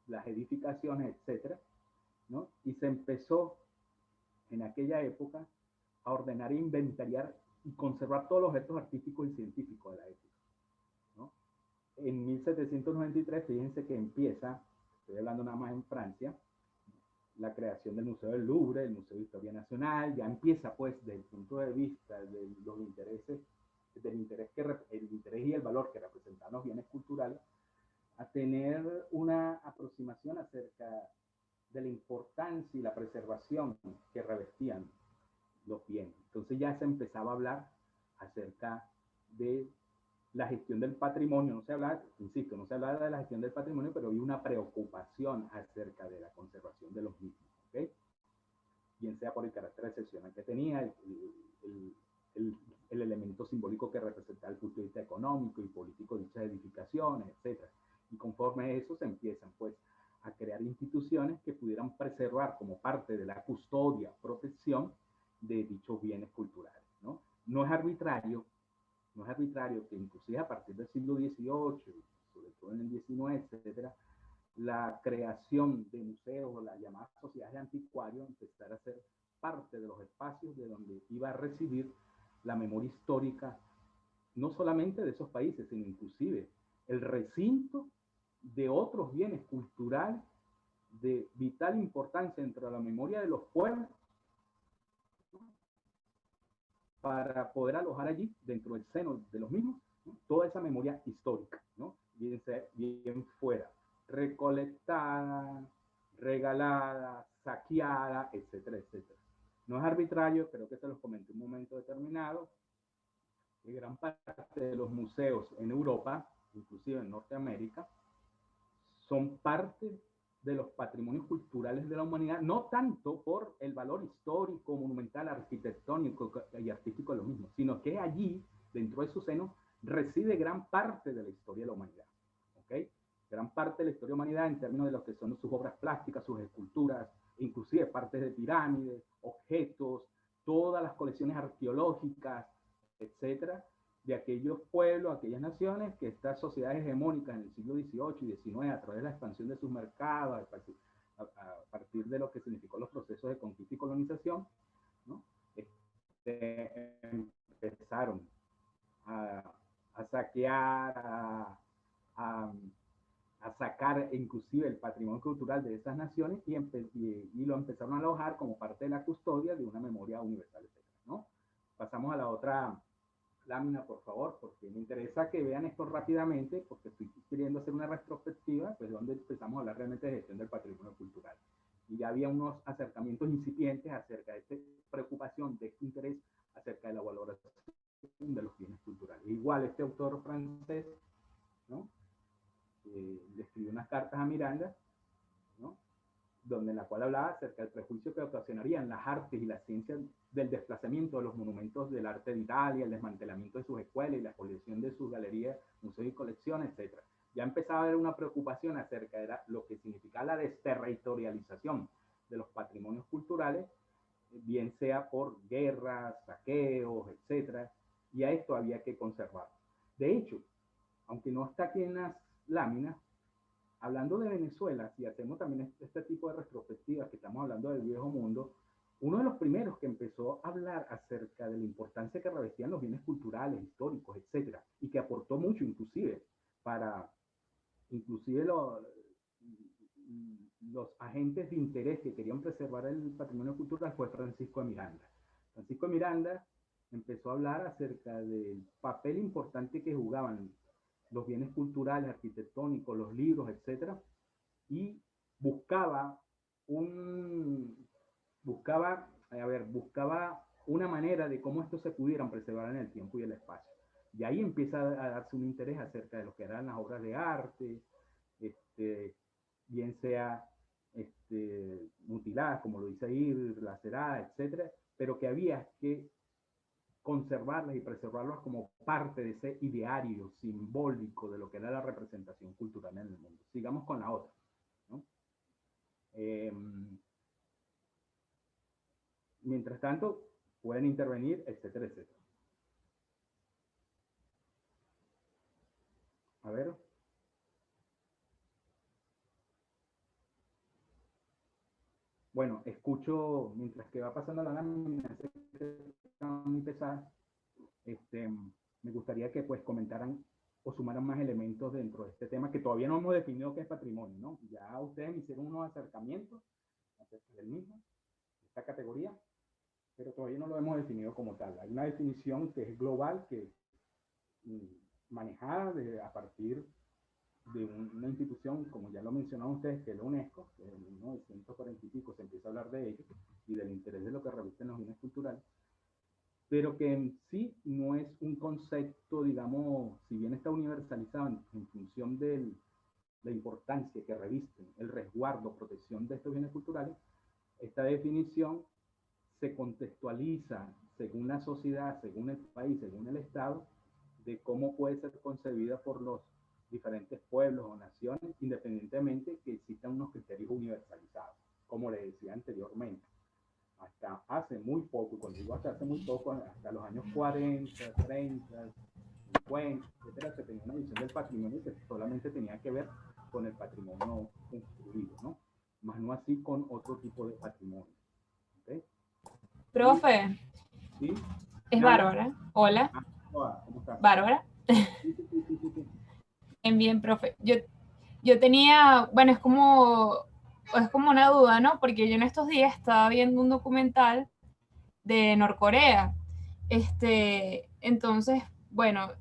las edificaciones, etcétera, ¿no? Y se empezó en aquella época a ordenar e inventariar y conservar todos los objetos artísticos y científicos de la época, ¿no? En 1793, fíjense que empieza, estoy hablando nada más en Francia, la creación del Museo del Louvre, el Museo de Historia Nacional. Ya empieza, pues, desde el punto de vista de los intereses, el interés y el valor que representan los bienes culturales, a tener una aproximación acerca de la importancia y la preservación que revestían los bienes. Entonces ya se empezaba a hablar acerca de la gestión del patrimonio. No se hablaba, insisto, no se hablaba de la gestión del patrimonio, pero había una preocupación acerca de la conservación de los mismos, ¿ok? Bien sea por el carácter excepcional que tenía, el elemento simbólico que representaba el punto de vista económico y político de dichas edificaciones, etc. Y conforme a eso se empiezan, pues, a crear instituciones que pudieran preservar como parte de la custodia, protección de dichos bienes culturales, ¿no? No es arbitrario que inclusive a partir del siglo XVIII, sobre todo en el XIX, etcétera, la creación de museos o las llamadas sociedades de anticuarios empezara a ser parte de los espacios de donde iba a residir la memoria histórica, no solamente de esos países, sino inclusive el recinto de otros bienes culturales de vital importancia dentro de la memoria de los pueblos, para poder alojar allí, dentro del seno de los mismos, ¿no?, toda esa memoria histórica, ¿no? Bien fuera recolectada, regalada, saqueada, etcétera, etcétera. No es arbitrario, creo que se los comenté en un momento determinado, que gran parte de los museos en Europa, inclusive en Norteamérica, son parte de los patrimonios culturales de la humanidad, no tanto por el valor histórico, monumental, arquitectónico y artístico de los mismos, sino que allí, dentro de su seno, reside gran parte de la historia de la humanidad, ¿ok? Gran parte de la historia de la humanidad en términos de lo que son sus obras plásticas, sus esculturas, inclusive partes de pirámides, objetos, todas las colecciones arqueológicas, etcétera, de aquellos pueblos, aquellas naciones que estas sociedades hegemónicas en el siglo XVIII y XIX, a través de la expansión de sus mercados, a partir de lo que significó los procesos de conquista y colonización, ¿no?, empezaron a saquear, a sacar inclusive el patrimonio cultural de esas naciones y lo empezaron a alojar como parte de la custodia de una memoria universal, etc., ¿no? Pasamos a la otra lámina, por favor, porque me interesa que vean esto rápidamente, porque estoy queriendo hacer una retrospectiva, pues donde empezamos a hablar realmente de gestión del patrimonio cultural. Y ya había unos acercamientos incipientes acerca de esta preocupación, de este interés acerca de la valoración de los bienes culturales. Igual este autor francés, ¿no?, cartas a Miranda, ¿no? Donde en la cual hablaba acerca del prejuicio que ocasionarían las artes y las ciencias del desplazamiento de los monumentos del arte de Italia, el desmantelamiento de sus escuelas y la colección de sus galerías, museos y colecciones, etc. Ya empezaba a haber una preocupación acerca de lo que significa la desterritorialización de los patrimonios culturales, bien sea por guerras, saqueos, etc. Y a esto había que conservar. De hecho, aunque no está aquí en las láminas, hablando de Venezuela, si hacemos también este tipo de retrospectivas, que estamos hablando del viejo mundo, uno de los primeros que empezó a hablar acerca de la importancia que revestían los bienes culturales, históricos, etcétera, y que aportó mucho inclusive para los agentes de interés que querían preservar el patrimonio cultural fue Francisco de Miranda. Francisco de Miranda empezó a hablar acerca del papel importante que jugaban los bienes culturales, arquitectónicos, los libros, etcétera, y buscaba una manera de cómo estos se pudieran preservar en el tiempo y el espacio. Y ahí empieza a darse un interés acerca de lo que eran las obras de arte, bien sea mutiladas, como lo dice ahí, laceradas, etcétera, pero que había que conservarlas y preservarlas como parte de ese ideario simbólico de lo que era la representación cultural en el mundo. Sigamos con la otra, ¿no? Mientras tanto, pueden intervenir, etcétera, etcétera. A ver. Bueno, escucho, mientras que va pasando la lámina, muy pesada, me gustaría que pues comentaran o sumaran más elementos dentro de este tema que todavía no hemos definido qué es patrimonio, ¿no? Ya ustedes me hicieron unos acercamientos acerca del mismo, esta categoría, pero todavía no lo hemos definido como tal. Hay una definición que es global, que manejada a partir de una institución, como ya lo mencionaron ustedes, que es la UNESCO, que en 1940 y pico se empieza a hablar de ello y del interés de lo que revisten los bienes culturales, pero que en sí no es un concepto, digamos, si bien está universalizado en función de la importancia que revisten el resguardo, protección de estos bienes culturales, esta definición se contextualiza según la sociedad, según el país, según el Estado, de cómo puede ser concebida por los diferentes pueblos o naciones, independientemente que existan unos criterios universalizados, como les decía anteriormente. Hasta hace muy poco, cuando digo hasta hace muy poco, hasta los años 40, 30, 50, etcétera, se tenía una visión del patrimonio que solamente tenía que ver con el patrimonio construido, ¿no? Más no así con otro tipo de patrimonio. ¿Okay? Profe, ¿Sí? es Bárbara. Hola. ¿Cómo estás? Bárbara. Sí. Bien, profe. Yo tenía, bueno, es como una duda, ¿no? Porque yo en estos días estaba viendo un documental de Norcorea. Entonces, bueno,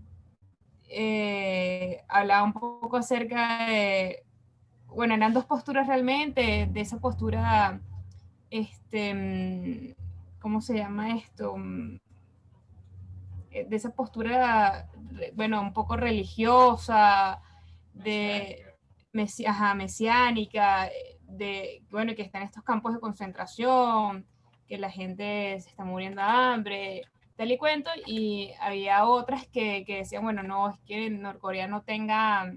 hablaba un poco acerca de, bueno, eran dos posturas realmente, de esa postura, ¿cómo se llama esto? De esa postura, bueno, un poco religiosa, mesiánica, bueno, que está en estos campos de concentración, que la gente se está muriendo de hambre, tal y cuento, y había otras que decían, bueno, no, es que Norcorea no tenga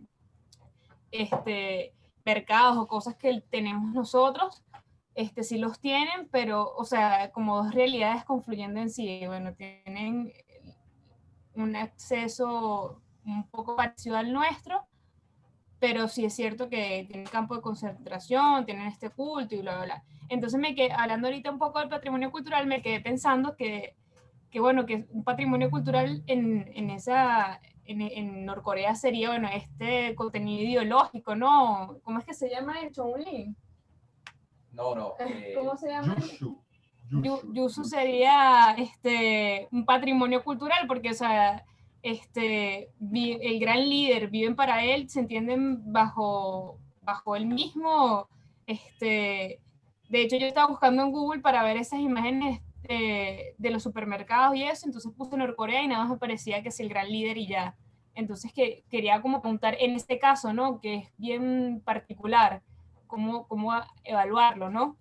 mercados o cosas que tenemos nosotros, sí los tienen, pero, o sea, como dos realidades confluyendo en sí, bueno, tienen un acceso un poco parecido al nuestro, pero sí es cierto que tienen campo de concentración, tienen este culto y bla, bla, bla. Entonces hablando ahorita un poco del patrimonio cultural, me quedé pensando que bueno, que un patrimonio cultural en Norcorea sería, bueno, este contenido ideológico, ¿no? ¿Cómo es que se llama el Chonglin? No. ¿Cómo se llama? Yushu. Yusu sería un patrimonio cultural, porque, o sea, el gran líder, viven para él, se entienden bajo él mismo. De hecho, yo estaba buscando en Google para ver esas imágenes de los supermercados y eso, entonces puse Norcorea y nada más me parecía que es el gran líder y ya. Entonces quería como preguntar en este caso, ¿no? Que es bien particular, cómo evaluarlo, ¿no?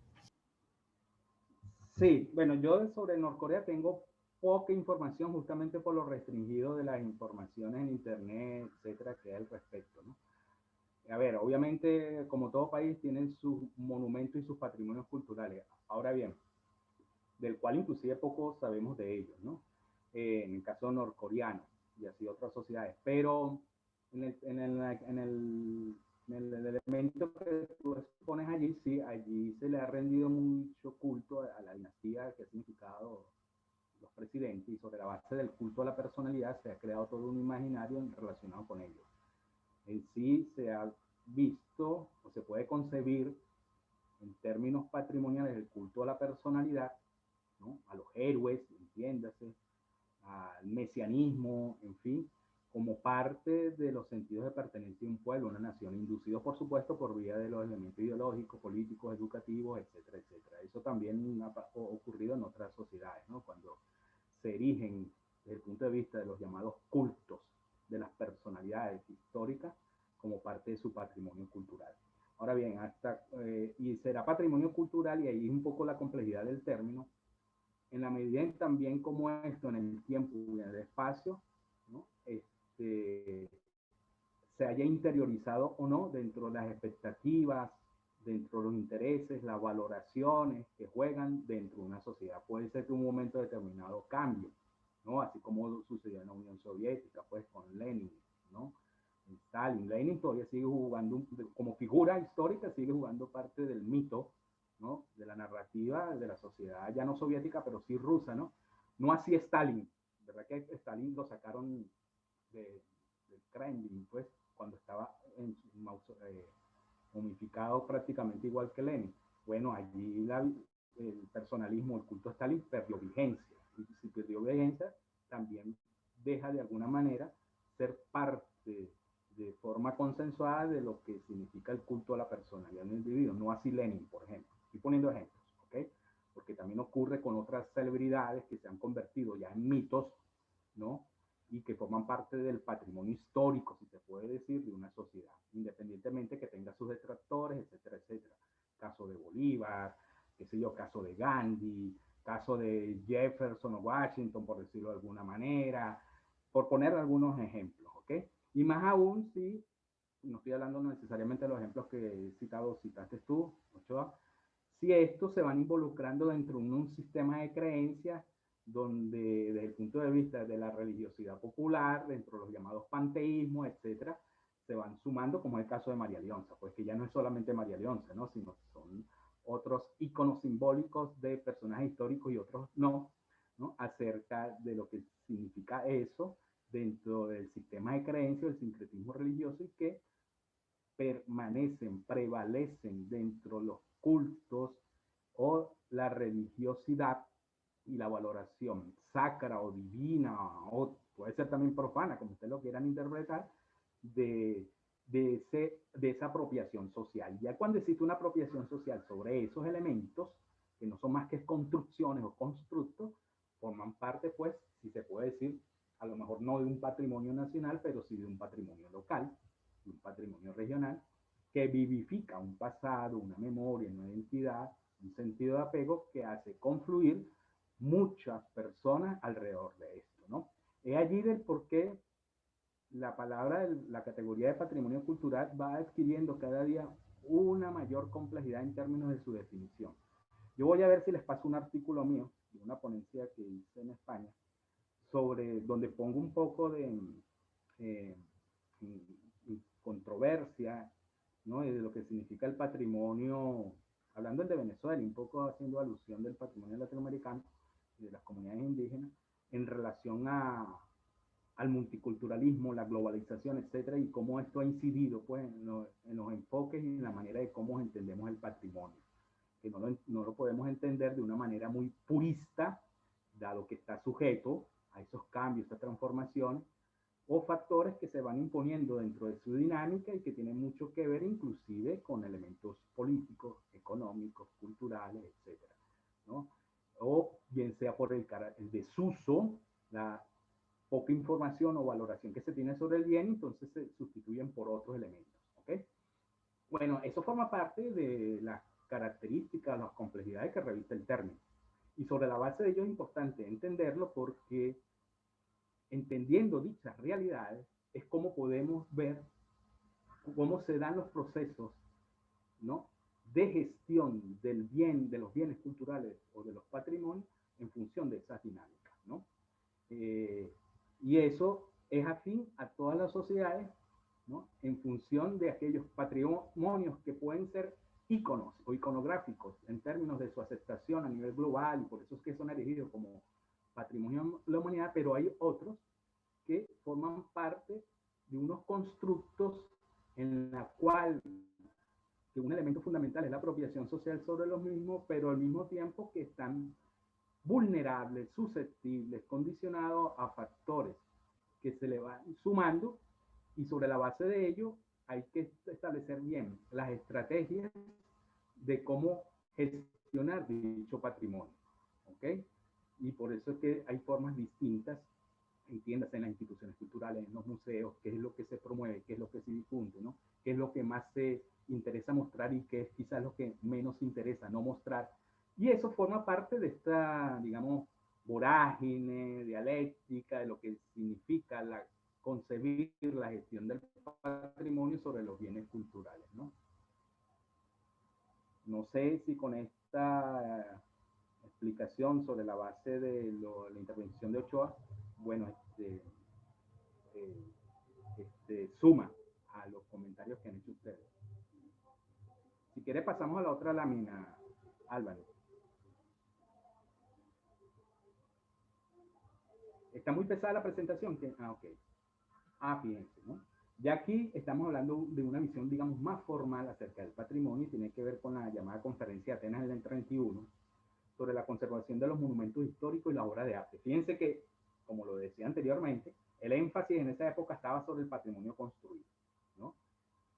Sí, bueno, yo sobre Norcorea tengo poca información justamente por lo restringido de las informaciones en internet, etcétera, que hay al respecto, ¿no? A ver, obviamente, como todo país, tiene sus monumentos y sus patrimonios culturales. Ahora bien, del cual inclusive poco sabemos de ellos, ¿no? En el caso norcoreano y así otras sociedades. Pero en el elemento que tú expones allí, sí, allí se le ha rendido mucho culto a la dinastía que ha significado los presidentes, y sobre la base del culto a la personalidad se ha creado todo un imaginario relacionado con ellos. En sí se ha visto o se puede concebir en términos patrimoniales el culto a la personalidad, ¿no? A los héroes, entiéndase, al mesianismo, en fin, como parte de los sentidos de pertenencia a un pueblo, una nación, inducidos por supuesto por vía de los elementos ideológicos, políticos, educativos, etcétera, etcétera. Eso también ha ocurrido en otras sociedades, ¿no? Cuando se erigen desde el punto de vista de los llamados cultos de las personalidades históricas como parte de su patrimonio cultural. Ahora bien, y será patrimonio cultural, y ahí es un poco la complejidad del término, en la medida en también como esto en el tiempo y en el espacio, ¿no? Se haya interiorizado o no dentro de las expectativas, dentro de los intereses, las valoraciones que juegan dentro de una sociedad. Puede ser que un momento determinado cambie, ¿no? Así como sucedió en la Unión Soviética, pues con Lenin, ¿no? Stalin. Lenin todavía sigue jugando, como figura histórica, sigue jugando parte del mito, ¿no? De la narrativa de la sociedad ya no soviética, pero sí rusa, ¿no? No así Stalin, ¿verdad? Que Stalin lo sacaron del Kremlin, pues, cuando estaba momificado prácticamente igual que Lenin. Bueno, allí el personalismo, el culto a Stalin perdió vigencia. Y si perdió vigencia, también deja de alguna manera ser parte de forma consensuada de lo que significa el culto a la personalidad del individuo, no así Lenin, por ejemplo. Estoy poniendo ejemplos, ¿ok? Porque también ocurre con otras celebridades que se han convertido ya en mitos, ¿no? Y que forman parte del patrimonio histórico, si se puede decir, de una sociedad, independientemente que tenga sus detractores, etcétera, etcétera. Caso de Bolívar, qué sé yo, caso de Gandhi, caso de Jefferson o Washington, por decirlo de alguna manera, por poner algunos ejemplos, ¿ok? Y más aún si, no estoy hablando necesariamente de los ejemplos que he citado, citaste tú, Ochoa, si estos se van involucrando dentro de un sistema de creencias donde desde el punto de vista de la religiosidad popular, dentro de los llamados panteísmos, etcétera, se van sumando, como es el caso de María Leonza, pues que ya no es solamente María Leonza, ¿no? Sino que son otros íconos simbólicos de personajes históricos y otros no, ¿no? Acerca de lo que significa eso dentro del sistema de creencias, del sincretismo religioso, y que permanecen, prevalecen dentro de los cultos o la religiosidad y la valoración sacra o divina, o puede ser también profana, como ustedes lo quieran interpretar, de esa apropiación social. Ya cuando existe una apropiación social sobre esos elementos, que no son más que construcciones o constructos, forman parte, pues, si se puede decir, a lo mejor no de un patrimonio nacional, pero sí de un patrimonio local, de un patrimonio regional, que vivifica un pasado, una memoria, una identidad, un sentido de apego que hace confluir muchas personas alrededor de esto, ¿no? Es allí del por qué la palabra, la categoría de patrimonio cultural va adquiriendo cada día una mayor complejidad en términos de su definición. Yo voy a ver si les paso un artículo mío de una ponencia que hice en España sobre donde pongo un poco de eh, controversia, ¿no? Y de lo que significa el patrimonio, hablando de Venezuela, un poco haciendo alusión del patrimonio latinoamericano y de las comunidades indígenas en relación al multiculturalismo, la globalización, etcétera, y cómo esto ha incidido, pues, en los enfoques y en la manera de cómo entendemos el patrimonio, que no lo podemos entender de una manera muy purista, dado que está sujeto a esos cambios, a estas transformaciones, o factores que se van imponiendo dentro de su dinámica y que tienen mucho que ver inclusive con elementos políticos, económicos, culturales, etcétera, ¿no? O bien sea por el desuso, la poca información o valoración que se tiene sobre el bien, entonces se sustituyen por otros elementos. ¿Okay? Bueno, eso forma parte de las características, las complejidades que reviste el término. Y sobre la base de ello es importante entenderlo porque entendiendo dichas realidades es como podemos ver cómo se dan los procesos, ¿no?, de gestión del bien, de los bienes culturales o de los patrimonios en función de esas dinámicas, ¿no? Y eso es afín a todas las sociedades, ¿no?, en función de aquellos patrimonios que pueden ser íconos o iconográficos en términos de su aceptación a nivel global, y por eso es que son elegidos como patrimonio de la humanidad, pero hay otros que forman parte de unos constructos en la cual que un elemento fundamental es la apropiación social sobre los mismos, pero al mismo tiempo que están vulnerables, susceptibles, condicionados a factores que se le van sumando, y sobre la base de ello hay que establecer bien las estrategias de cómo gestionar dicho patrimonio. ¿Ok? Y por eso es que hay formas distintas, entiéndase, en las instituciones culturales, en los museos, qué es lo que se promueve, qué es lo que se difunde, ¿no? Qué es lo que más se interesa mostrar y qué es quizás lo que menos interesa no mostrar. Y eso forma parte de esta, digamos, vorágine dialéctica de lo que significa concebir la gestión del patrimonio sobre los bienes culturales, ¿no? No sé si con esta explicación sobre la base de la intervención de Ochoa, bueno, suma a los comentarios que han hecho ustedes. Si quiere pasamos a la otra lámina, Álvaro. Está muy pesada la presentación. Ok. Fíjense, ¿no? Ya aquí estamos hablando de una visión, digamos, más formal acerca del patrimonio y tiene que ver con la llamada Conferencia de Atenas del 31 sobre la conservación de los monumentos históricos y la obra de arte. Fíjense que, como lo decía anteriormente, el énfasis en esa época estaba sobre el patrimonio construido, ¿no?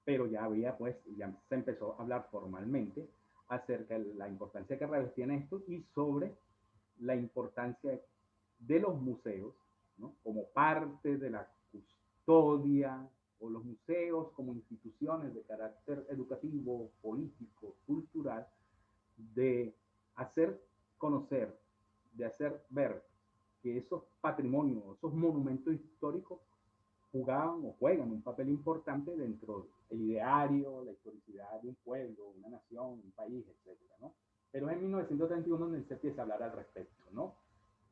Pero ya había, pues, ya se empezó a hablar formalmente acerca de la importancia que revestían esto y sobre la importancia de los museos, ¿no?, como parte de la custodia, o los museos como instituciones de carácter educativo, político, cultural, de hacer conocer, de hacer ver que esos patrimonios, esos monumentos históricos jugaban o juegan un papel importante dentro del ideario, la historicidad de un pueblo, una nación, un país, etcétera, ¿no? Pero es en 1931 donde se empieza a hablar al respecto, ¿no?,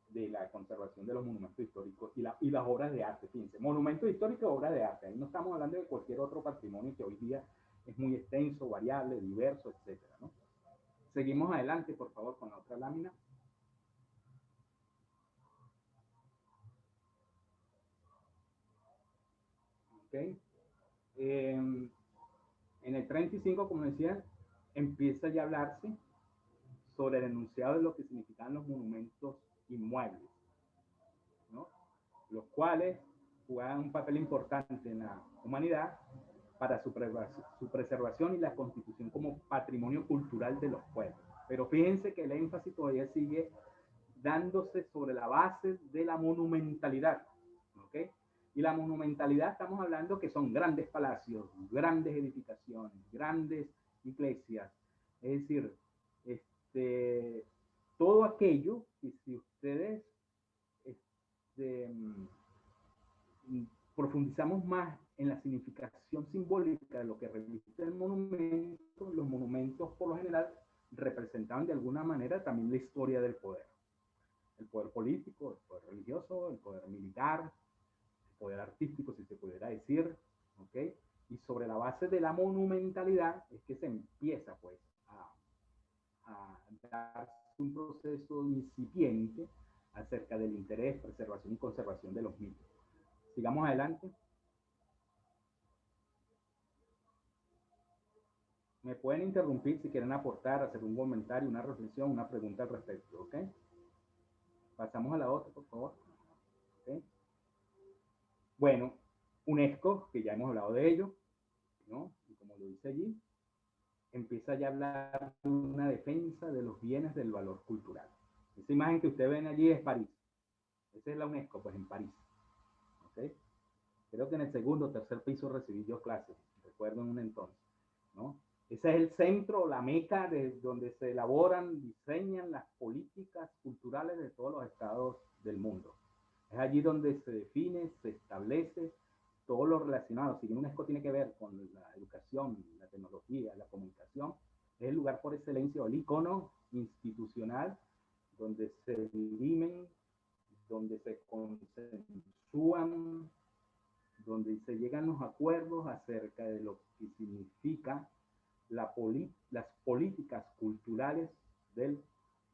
de la conservación de los monumentos históricos y las obras de arte. Fíjense, monumentos históricos y obras de arte. Ahí no estamos hablando de cualquier otro patrimonio que hoy día es muy extenso, variable, diverso, etcétera, ¿no? Seguimos adelante, por favor, con la otra lámina. Ok. En el 35, como decía, empieza ya a hablarse sobre el enunciado de lo que significan los monumentos inmuebles, ¿no?, los cuales jugaban un papel importante en la humanidad para su preservación y la constitución como patrimonio cultural de los pueblos. Pero fíjense que el énfasis todavía sigue dándose sobre la base de la monumentalidad, ¿ok? Y la monumentalidad estamos hablando que son grandes palacios, grandes edificaciones, grandes iglesias, es decir, todo aquello que si ustedes profundizamos más en la significación simbólica de lo que reviste el monumento, los monumentos por lo general representaban de alguna manera también la historia del poder. El poder político, el poder religioso, el poder militar, el poder artístico, si se pudiera decir, ¿ok? Y sobre la base de la monumentalidad es que se empieza, pues, a dar un proceso incipiente acerca del interés, preservación y conservación de los mismos. Sigamos adelante. Me pueden interrumpir si quieren aportar, hacer un comentario, una reflexión, una pregunta al respecto, ¿ok? Pasamos a la otra, por favor. ¿Okay? Bueno, UNESCO, que ya hemos hablado de ello, ¿no? Y como lo dice allí, empieza ya a hablar de una defensa de los bienes del valor cultural. Esa imagen que ustedes ven allí es París. Esa es la UNESCO, pues en París. ¿ok? Creo que en el segundo o tercer piso recibí yo clases, recuerdo en un entonces, ¿no? Ese es el centro, la meca de donde se elaboran, diseñan las políticas culturales de todos los estados del mundo. Es allí donde se define, se establece todo lo relacionado. Si bien UNESCO tiene que ver con la educación, la tecnología, la comunicación, es el lugar por excelencia, o el icono institucional donde se dirimen, donde se consensúan, donde se llegan los acuerdos acerca de lo que significa las políticas culturales de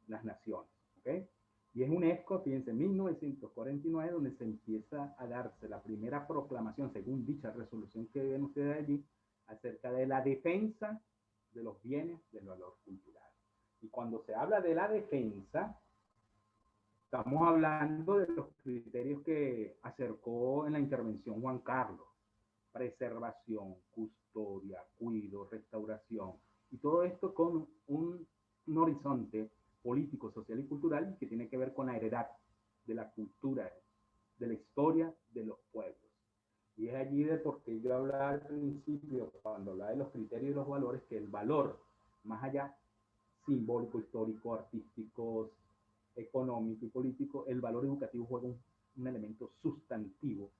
las naciones. ¿Okay? Y es UNESCO, fíjense, en 1949, donde se empieza a darse la primera proclamación, según dicha resolución que ven ustedes allí, acerca de la defensa de los bienes del valor cultural. Y cuando se habla de la defensa, estamos hablando de los criterios que acercó en la intervención Juan Carlos: preservación, custodia, cuidado, restauración, y todo esto con un horizonte político, social y cultural que tiene que ver con la heredad de la cultura, de la historia de los pueblos. Y es allí de por qué yo hablaba al principio, cuando hablaba de los criterios y los valores, que el valor, más allá simbólico, histórico, artístico, económico y político, el valor educativo juega un elemento sustantivo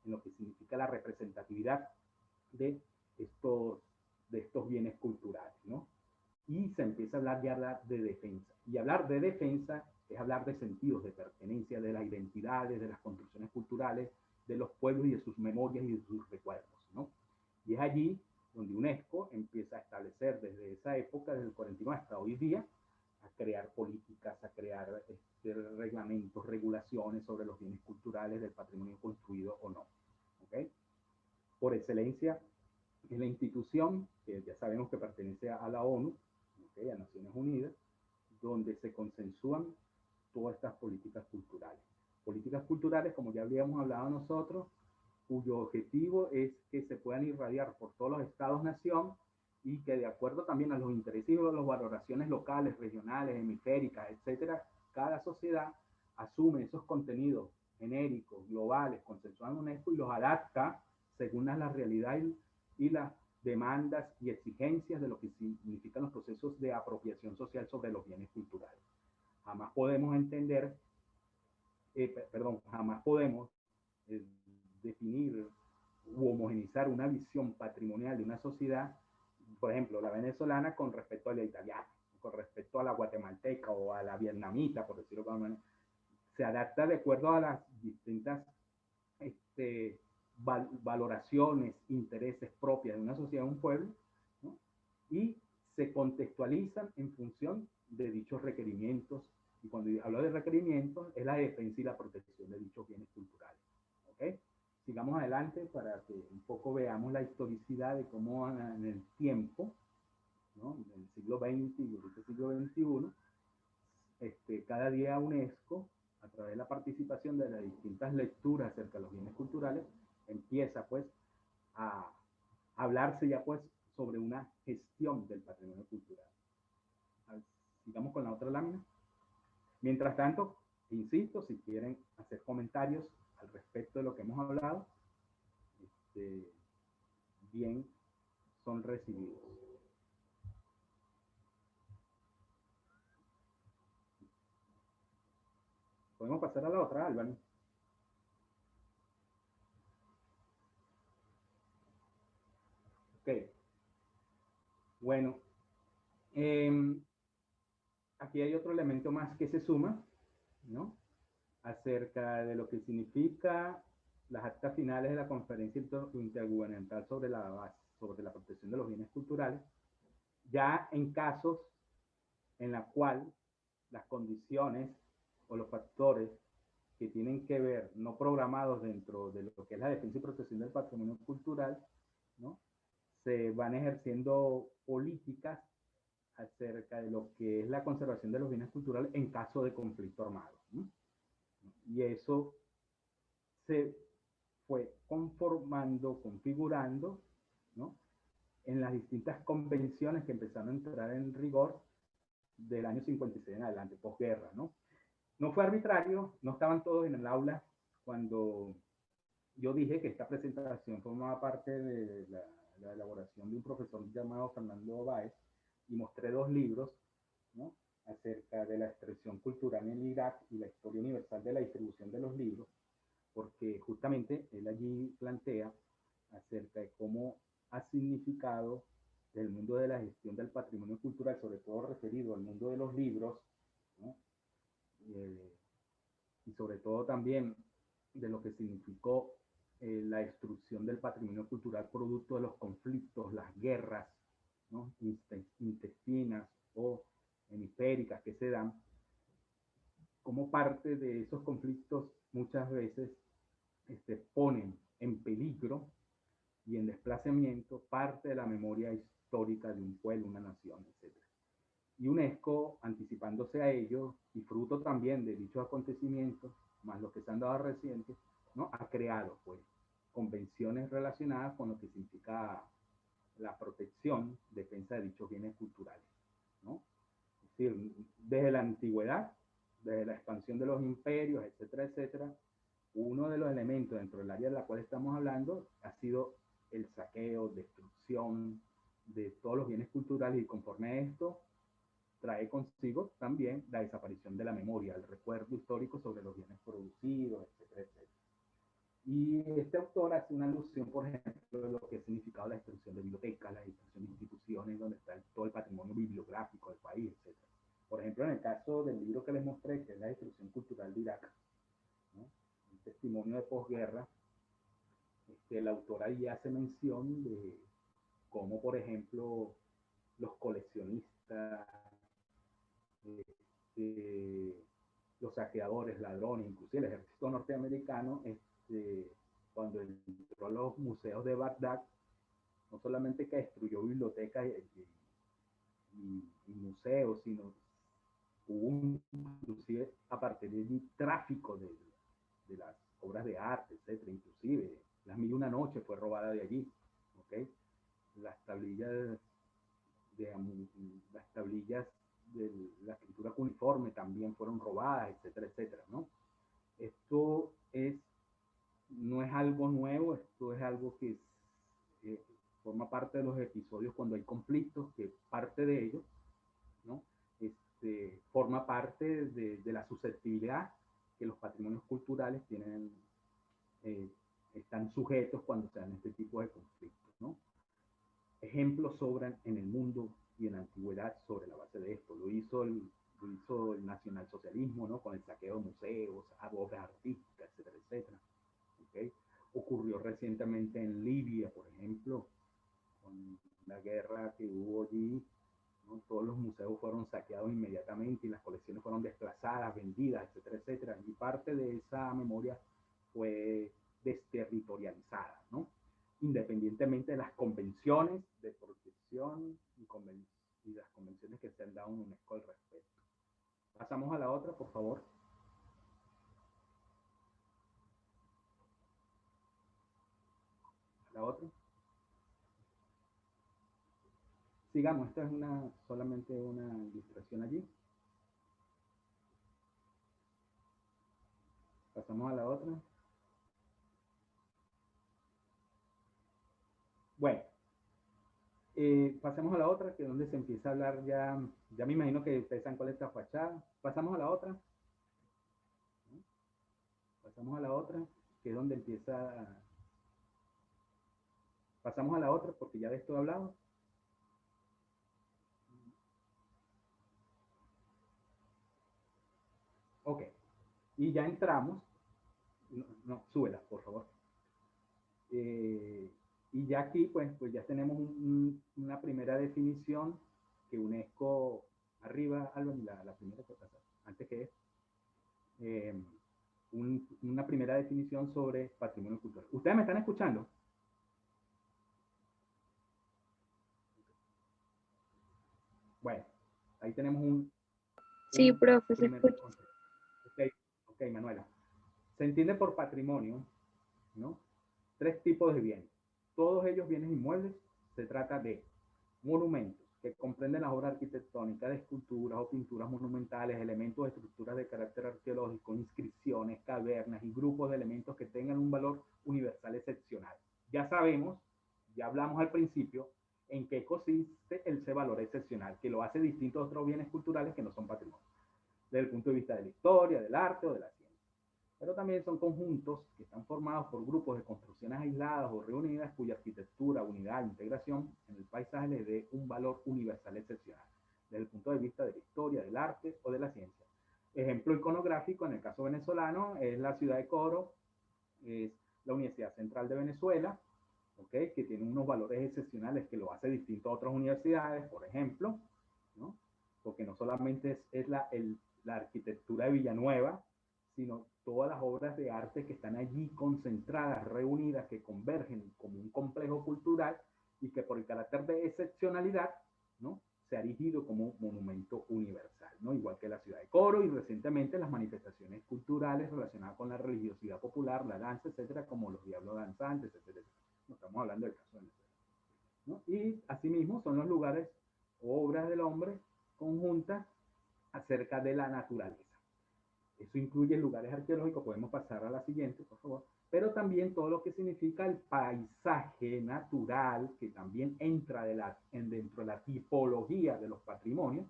en lo que significa la representatividad de estos bienes culturales, ¿no? Y se empieza a hablar ya de defensa. Y hablar de defensa es hablar de sentidos de pertenencia, de las identidades, de las construcciones culturales, de los pueblos y de sus memorias y de sus recuerdos, ¿no? Y es allí donde UNESCO empieza a establecer desde esa época, desde el 49 hasta hoy día, a crear políticas, a crear reglamentos, regulaciones sobre los bienes culturales del patrimonio construido o no. ¿Okay? Por excelencia, es la institución que ya sabemos que pertenece a la ONU, ¿okay? A Naciones Unidas, donde se consensúan todas estas políticas culturales. Políticas culturales, como ya habíamos hablado nosotros, cuyo objetivo es que se puedan irradiar por todos los estados-nación y que, de acuerdo también a los intereses y a las valoraciones locales, regionales, hemisféricas, etcétera, cada sociedad asume esos contenidos genéricos, globales, consensuados en UNESCO, y los adapta según la realidad y las demandas y exigencias de lo que significan los procesos de apropiación social sobre los bienes culturales. Jamás podemos entender, jamás podemos definir u homogenizar una visión patrimonial de una sociedad, por ejemplo, la venezolana con respecto a la italiana, con respecto a la guatemalteca o a la vietnamita, por decirlo de alguna manera. Se adapta de acuerdo a las distintas valoraciones, intereses propias de una sociedad, de un pueblo, ¿no? Y se contextualizan en función de dichos requerimientos. Y cuando hablo de requerimientos, es la defensa y la protección de dichos bienes culturales. ¿Okay? Sigamos adelante para que un poco veamos la historicidad de cómo en el tiempo, ¿no? En el siglo XX y el siglo XXI, cada día UNESCO, a través de la participación de las distintas lecturas acerca de los bienes culturales, empieza pues a hablarse ya pues sobre una gestión del patrimonio cultural. Sigamos con la otra lámina. Mientras tanto, insisto, si quieren hacer comentarios al respecto de lo que hemos hablado, bien son recibidos. Podemos pasar a la otra, Álvaro. Ok. Bueno, aquí hay otro elemento más que se suma, ¿no? Acerca de lo que significa las actas finales de la Conferencia Intergubernamental sobre la protección de los bienes culturales, ya en casos en la cual las condiciones o los factores que tienen que ver, no programados dentro de lo que es la defensa y protección del patrimonio cultural, ¿no? Se van ejerciendo políticas acerca de lo que es la conservación de los bienes culturales en caso de conflicto armado, ¿no? Y eso se fue conformando, configurando, ¿no? En las distintas convenciones que empezaron a entrar en rigor del año 56 en adelante, posguerra, ¿no? No fue arbitrario, no estaban todos en el aula cuando yo dije que esta presentación formaba parte de la elaboración de un profesor llamado Fernando Báez, y mostré dos libros, ¿no?, acerca de la expresión cultural en Irak y la historia universal de la distribución de los libros, porque justamente él allí plantea acerca de cómo ha significado el mundo de la gestión del patrimonio cultural, sobre todo referido al mundo de los libros, ¿no?, y sobre todo también de lo que significó la destrucción del patrimonio cultural producto de los conflictos, las guerras, ¿no?, intestinas o hemisféricas que se dan, como parte de esos conflictos muchas veces ponen en peligro y en desplazamiento parte de la memoria histórica de un pueblo, una nación, etc. Y UNESCO, anticipándose a ello y fruto también de dichos acontecimientos, más los que se han dado recientes, ¿no?, ha creado pues convenciones relacionadas con lo que significa la protección, defensa de dichos bienes culturales, ¿no? Es decir, desde la antigüedad, desde la expansión de los imperios, etcétera, etcétera, uno de los elementos dentro del área de la cual estamos hablando ha sido el saqueo, destrucción de todos los bienes culturales, y conforme a esto trae consigo también la desaparición de la memoria, el recuerdo histórico sobre los bienes producidos, etcétera, etcétera. Y este autor hace una alusión, por ejemplo, de lo que ha significado la destrucción de bibliotecas, la destrucción de instituciones donde está todo el patrimonio bibliográfico del país, etcétera. Por ejemplo, en el caso del libro que les mostré, que es La destrucción cultural de Irak, ¿no?, un testimonio de posguerra, el autor ahí hace mención de cómo, por ejemplo, los coleccionistas, los saqueadores, ladrones, inclusive el ejército norteamericano, cuando entró a los museos de Bagdad, no solamente que destruyó bibliotecas y museos, sino hubo inclusive a partir de tráfico de las obras de arte, etcétera. Inclusive Las Mil y Una Noches fue robada de allí, ¿okay? Las tablillas de la escritura cuneiforme también fueron robadas, etcétera, etcétera, ¿no? Esto no es algo nuevo, esto es algo que forma parte de los episodios cuando hay conflictos, que parte de ellos, ¿no?, forma parte de la susceptibilidad que los patrimonios culturales tienen, están sujetos cuando se dan este tipo de conflictos, ¿no? Ejemplos sobran en el mundo y en la antigüedad sobre la base de esto. Lo hizo el nacionalsocialismo, ¿no?, con el saqueo de museos, obras artísticas, etcétera, etcétera. ¿Okay? Ocurrió recientemente en Libia, por ejemplo, con la guerra que hubo allí, ¿no? Todos los museos fueron saqueados inmediatamente y las colecciones fueron desplazadas, vendidas, etcétera, etcétera. Y parte de esa memoria fue desterritorializada, ¿no?, independientemente de las convenciones de protección y las convenciones que se han dado en UNESCO al respecto. Pasamos a la otra, por favor. La otra. Sigamos, esta es solamente una ilustración allí. Pasamos a la otra. Bueno, pasemos a la otra, que es donde se empieza a hablar ya me imagino que ustedes saben cuál es esta fachada. Pasamos a la otra. Pasamos a la otra, que es donde empieza. Pasamos a la otra, porque ya de esto he hablado. Ok, y ya entramos. No, súbela, por favor. Y ya aquí, pues ya tenemos una primera definición que UNESCO, arriba, Alvin, la primera que pasa, antes que es, una primera definición sobre patrimonio cultural. ¿Ustedes me están escuchando? Bueno, ahí tenemos Sí, profe, se primer escucha. concepto. Ok, Manuela. Se entiende por patrimonio, ¿no?, tres tipos de bienes. Todos ellos bienes inmuebles. Se trata de monumentos, que comprenden las obras arquitectónicas de esculturas o pinturas monumentales, elementos de estructuras de carácter arqueológico, inscripciones, cavernas y grupos de elementos que tengan un valor universal excepcional. Ya sabemos, ya hablamos al principio, en qué consiste ese valor excepcional, que lo hace distinto a otros bienes culturales que no son patrimonio, desde el punto de vista de la historia, del arte o de la ciencia. Pero también son conjuntos que están formados por grupos de construcciones aisladas o reunidas cuya arquitectura, unidad e integración en el paisaje le dé un valor universal excepcional, desde el punto de vista de la historia, del arte o de la ciencia. Ejemplo iconográfico en el caso venezolano es la ciudad de Coro, es la Universidad Central de Venezuela, ¿okay? Que tiene unos valores excepcionales que lo hace distinto a otras universidades, por ejemplo, ¿no? Porque no solamente es la arquitectura de Villanueva, sino todas las obras de arte que están allí concentradas, reunidas, que convergen como un complejo cultural y que por el carácter de excepcionalidad, ¿no? Se ha erigido como un monumento universal, ¿no? Igual que la ciudad de Coro y recientemente las manifestaciones culturales relacionadas con la religiosidad popular, la danza, etcétera, como los diablos danzantes, etcétera. No estamos hablando del caso de Venezuela, ¿no? Y asimismo son los lugares o obras del hombre conjuntas acerca de la naturaleza. Eso incluye lugares arqueológicos, podemos pasar a la siguiente, por favor, pero también todo lo que significa el paisaje natural, que también entra dentro de la tipología de los patrimonios,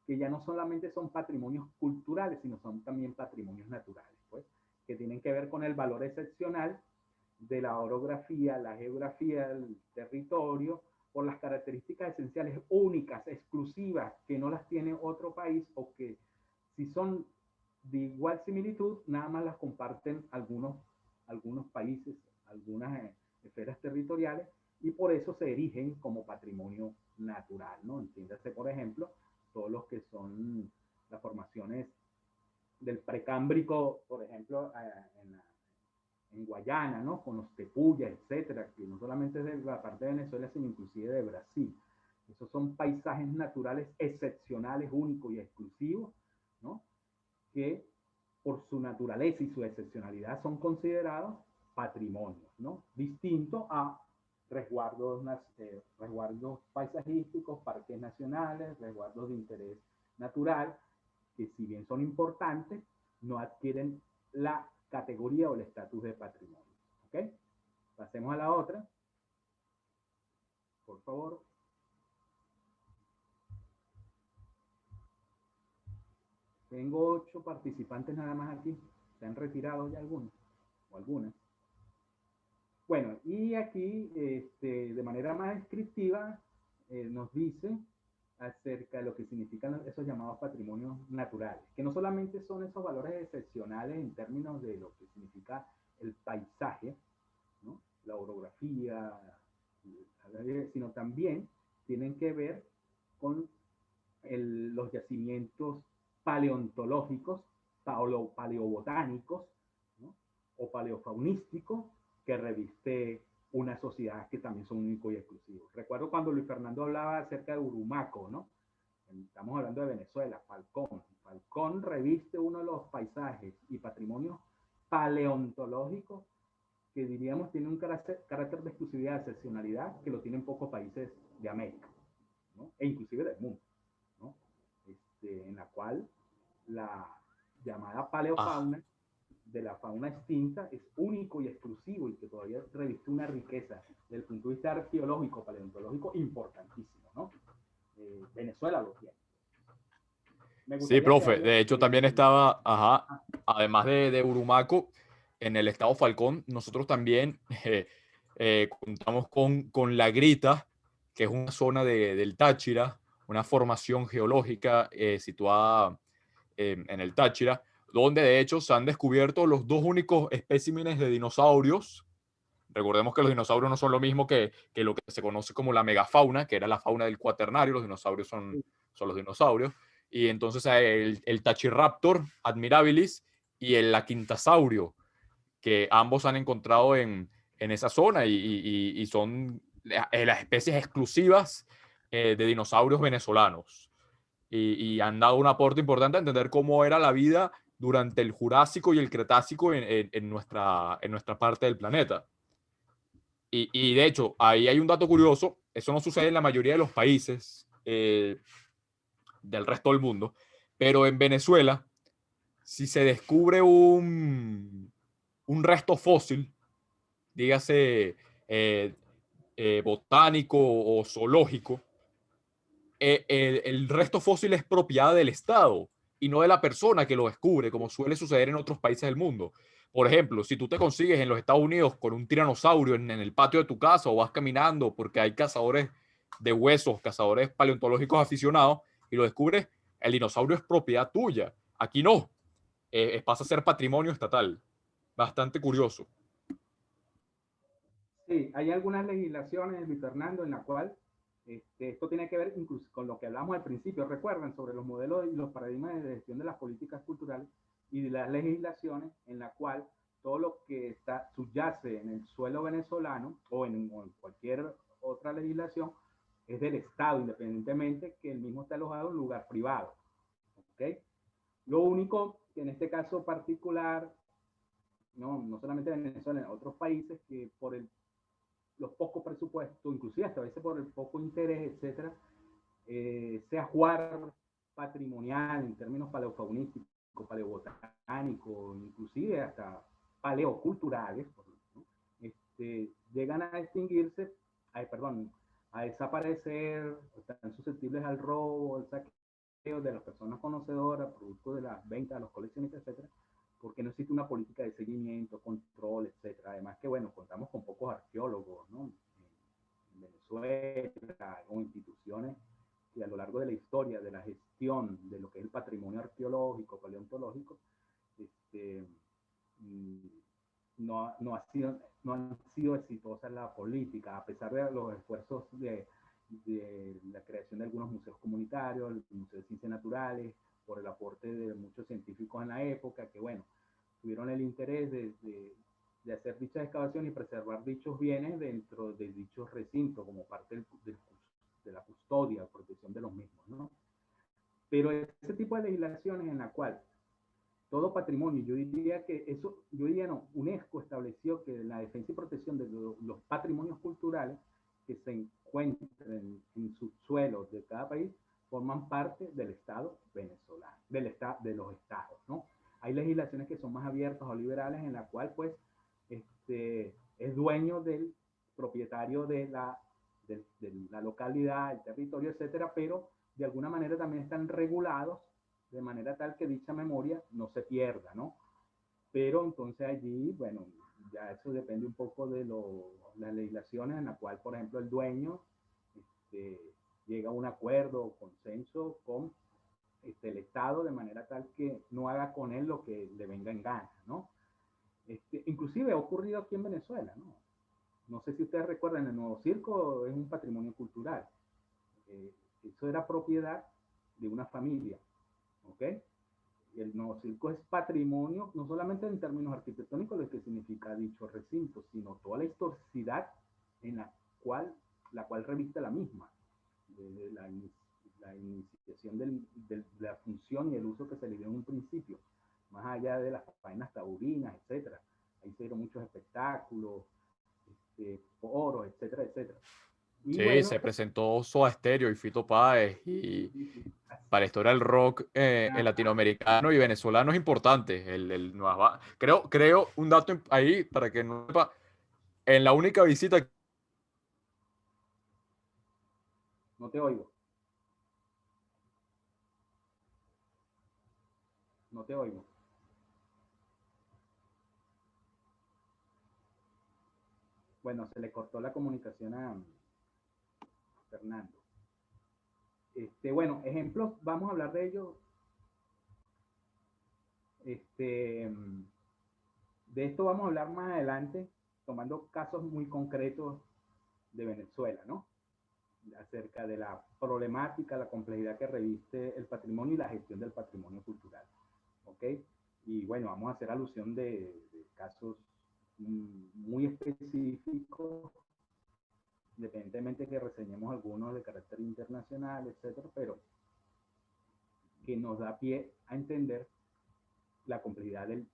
que ya no solamente son patrimonios culturales, sino son también patrimonios naturales, pues, que tienen que ver con el valor excepcional de la orografía, la geografía del territorio, por las características esenciales únicas, exclusivas, que no las tiene otro país o que si son de igual similitud, nada más las comparten algunos países, algunas esferas territoriales, y por eso se erigen como patrimonio natural, ¿no? Entiéndase, por ejemplo, todos los que son las formaciones del precámbrico, por ejemplo, en Guayana, ¿no? Con los tepuyas, etcétera, que no solamente es de la parte de Venezuela, sino inclusive de Brasil. Esos son paisajes naturales excepcionales, únicos y exclusivos, ¿no? Que por su naturaleza y su excepcionalidad son considerados patrimonios, ¿no? Distinto a resguardos paisajísticos, parques nacionales, resguardos de interés natural, que si bien son importantes, no adquieren la categoría o el estatus de patrimonio. ¿Ok? Pasemos a la otra. Por favor. Tengo 8 participantes nada más aquí. ¿Se han retirado ya algunos? ¿O algunas? Bueno, y aquí, de manera más descriptiva, nos dice acerca de lo que significan esos llamados patrimonios naturales, que no solamente son esos valores excepcionales en términos de lo que significa el paisaje, ¿no? La orografía, sino también tienen que ver con los yacimientos paleontológicos, paleobotánicos, ¿no? O paleofaunísticos que reviste una sociedad que también son únicos y exclusivos. Recuerdo cuando Luis Fernando hablaba acerca de Urumaco, ¿no? Estamos hablando de Venezuela, Falcón. Falcón reviste uno de los paisajes y patrimonios paleontológicos que diríamos tiene un carácter de exclusividad, de excepcionalidad, que lo tienen pocos países de América, ¿no? E inclusive del mundo, ¿no? En la cual la llamada paleofauna de la fauna extinta es único y exclusivo y que todavía reviste una riqueza desde el punto de vista arqueológico, paleontológico importantísimo, ¿no? Venezuela lo tiene. Sí, profe, de hecho también estaba, además de Urumaco, en el estado Falcón, nosotros también contamos con La Grita, que es una zona del Táchira, una formación geológica situada en el Táchira, donde de hecho se han descubierto los 2 únicos especímenes de dinosaurios. Recordemos que los dinosaurios no son lo mismo que lo que se conoce como la megafauna, que era la fauna del cuaternario. Los dinosaurios son los dinosaurios. Y entonces el Tachiraptor admirabilis y el Laquintasaurio, que ambos han encontrado en esa zona y son las especies exclusivas de dinosaurios venezolanos. Y han dado un aporte importante a entender cómo era la vida durante el Jurásico y el Cretácico en nuestra parte del planeta. Y de hecho, ahí hay un dato curioso, eso no sucede en la mayoría de los países, eh, del resto del mundo. Pero en Venezuela, si se descubre un resto fósil, dígase botánico o zoológico, el resto fósil es propiedad del Estado y no de la persona que lo descubre, como suele suceder en otros países del mundo. Por ejemplo, si tú te consigues en los Estados Unidos con un tiranosaurio en el patio de tu casa o vas caminando porque hay cazadores de huesos, cazadores paleontológicos aficionados y lo descubres, el dinosaurio es propiedad tuya. Aquí no, pasa a ser patrimonio estatal. Bastante curioso. Sí, hay algunas legislaciones, Luis Fernando, en la cual esto tiene que ver incluso con lo que hablamos al principio, recuerdan, sobre los modelos y los paradigmas de gestión de las políticas culturales y de las legislaciones en la cual todo lo que está, subyace en el suelo venezolano o en cualquier otra legislación es del Estado, independientemente que el mismo esté alojado en un lugar privado. ¿Okay? Lo único que en este caso particular, no solamente en Venezuela, en otros países, que por los pocos presupuestos, inclusive hasta a veces por el poco interés, etcétera, sea jugar patrimonial en términos paleofaunísticos, paleobotánicos, inclusive hasta paleoculturales, ¿no? Llegan a extinguirse, a desaparecer, están susceptibles al robo, al saqueo de las personas conocedoras, producto de las ventas, de los coleccionistas, etcétera, porque no existe una política de seguimiento, control, etcétera. Además que, bueno, contamos con pocos arqueólogos, ¿no? En Venezuela, o instituciones que a lo largo de la historia de la gestión de lo que es el patrimonio arqueológico, paleontológico, este, no han sido exitosas la política, a pesar de los esfuerzos de la creación de algunos museos comunitarios, el Museo de Ciencias Naturales, por el aporte de muchos científicos en la época, que bueno, tuvieron el interés de hacer dichas excavaciones y preservar dichos bienes dentro de dichos recintos como parte de la custodia, protección de los mismos, ¿no? Pero ese tipo de legislaciones en la cual todo patrimonio, yo diría que eso, yo diría no, UNESCO estableció que la defensa y protección de los patrimonios culturales que se encuentren en subsuelos de cada país forman parte del Estado venezolano, de los estados, ¿no? Hay legislaciones que son más abiertas o liberales en la cual, pues, es dueño del propietario de la localidad, el territorio, etcétera, pero de alguna manera también están regulados de manera tal que dicha memoria no se pierda, ¿no? Pero entonces allí, bueno, ya eso depende un poco de las legislaciones en la cual, por ejemplo, el dueño llega a un acuerdo o consenso con el Estado de manera tal que no haga con él lo que le venga en gana, ¿no? Inclusive ha ocurrido aquí en Venezuela, ¿no? No sé si ustedes recuerdan, el Nuevo Circo es un patrimonio cultural. Eso era propiedad de una familia, ¿ok? Y el Nuevo Circo es patrimonio, no solamente en términos arquitectónicos, lo que significa dicho recinto, sino toda la historicidad en la cual reviste la misma, desde la iniciación de la función y el uso que se le dio en un principio, más allá de las faenas taurinas, etcétera. Ahí se dieron muchos espectáculos, foros, etcétera, etcétera. Y Sí, bueno, se presentó Soda Stereo y Fito Páez y para la historia del rock en latinoamericano y venezolano es importante. Creo un dato ahí para que no sepa, en la única visita. no te oigo, no te oigo. Bueno, se le cortó la comunicación a Fernando. Bueno, ejemplos, vamos a hablar de ellos. De esto vamos a hablar más adelante, tomando casos muy concretos de Venezuela, ¿no? Acerca de la problemática, la complejidad que reviste el patrimonio y la gestión del patrimonio cultural, ¿ok? Y bueno, vamos a hacer alusión de casos muy específicos, independientemente que reseñemos algunos de carácter internacional, etcétera, pero que nos da pie a entender la complejidad del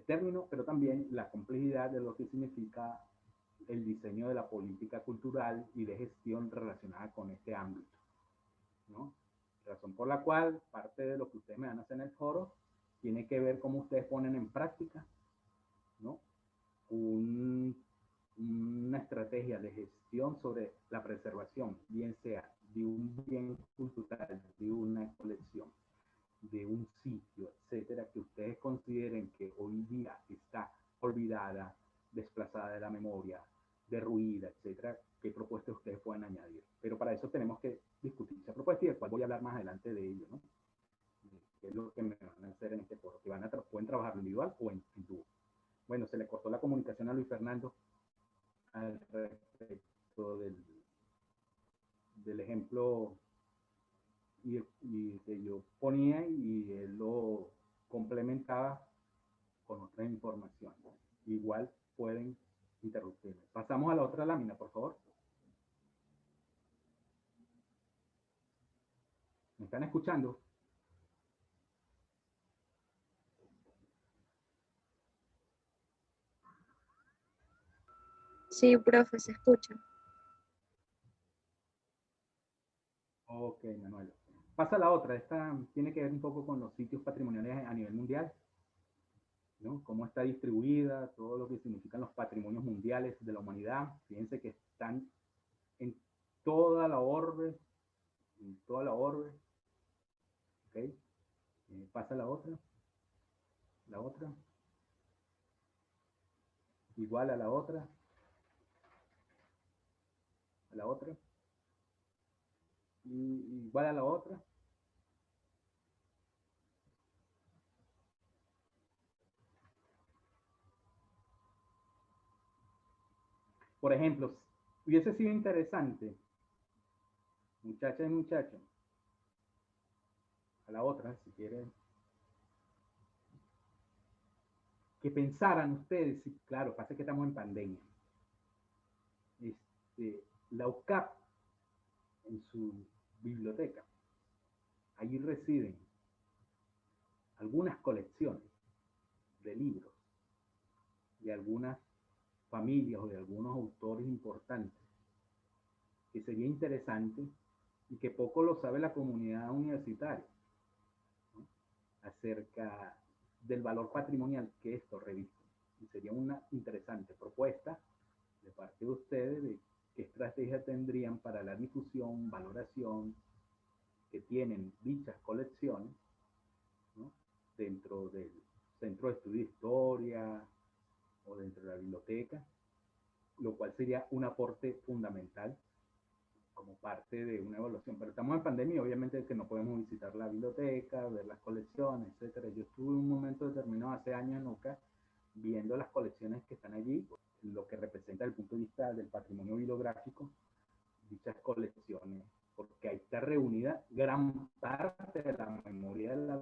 término, pero también la complejidad de lo que significa el diseño de la política cultural y de gestión relacionada con este ámbito. ¿no? Razón por la cual parte de lo que ustedes me van a hacer en el foro tiene que ver cómo ustedes ponen en práctica, ¿no? Una estrategia de gestión sobre la preservación, bien sea de un bien cultural, de una colección, de un sitio, etcétera, que ustedes consideren que hoy día está olvidada, desplazada de la memoria, derruida, etcétera, qué propuestas ustedes pueden añadir. Pero para eso tenemos que discutir esa propuesta y después voy a hablar más adelante de ello, ¿no? ¿Qué es lo que me van a hacer en este foro? Que pueden trabajar individual o en dúo. Bueno, se le cortó la comunicación a Luis Fernando al respecto del ejemplo y que yo ponía y él lo complementaba con otras informaciones. Igual pueden interrumpirme. Pasamos a la otra lámina, por favor. ¿Me están escuchando? Sí, profe, se escucha. Ok, Manuel. Pasa a la otra. Esta tiene que ver un poco con los sitios patrimoniales a nivel mundial, ¿no? Cómo está distribuida, todo lo que significan los patrimonios mundiales de la humanidad. Fíjense que están en toda la orbe, en toda la orbe. ¿Ok? Pasa la otra. La otra. Igual a la otra. A la otra. Y igual a la otra. Por ejemplo, hubiese sido interesante, muchachas y muchachos, a la otra, si quieren, que pensaran ustedes, y claro, pasa que estamos en pandemia, la UCAP en su biblioteca, allí residen algunas colecciones de libros de algunas familias o de algunos autores importantes, que sería interesante y que poco lo sabe la comunidad universitaria, ¿no? Acerca del valor patrimonial que esto reviste. Y sería una interesante propuesta de parte de ustedes de qué estrategia tendrían para la difusión, valoración que tienen dichas colecciones, ¿no? Dentro del centro de estudio de historia o dentro de la biblioteca, lo cual sería un aporte fundamental como parte de una evaluación. Pero estamos en pandemia y obviamente que no podemos visitar la biblioteca, ver las colecciones, etcétera. Yo estuve en un momento determinado hace años en UCA viendo las colecciones que están allí, lo que representa desde el punto de vista del patrimonio bibliográfico, dichas colecciones, porque ahí está reunida gran parte de la memoria de la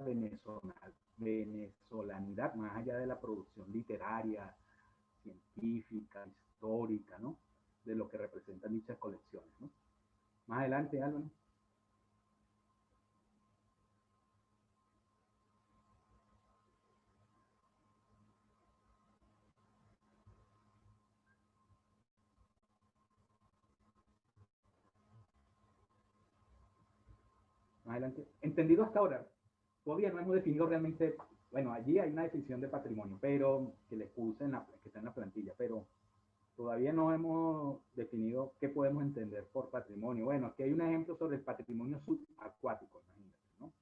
venezolanidad, más allá de la producción literaria, científica, histórica, ¿no? De lo que representan dichas colecciones, ¿no? Más adelante, Álvaro. Más adelante. Entendido hasta ahora, todavía no hemos definido realmente, bueno, allí hay una definición de patrimonio, pero que les puse que está en la plantilla, pero todavía no hemos definido qué podemos entender por patrimonio. Bueno, aquí hay un ejemplo sobre el patrimonio subacuático, imagínate, ¿no?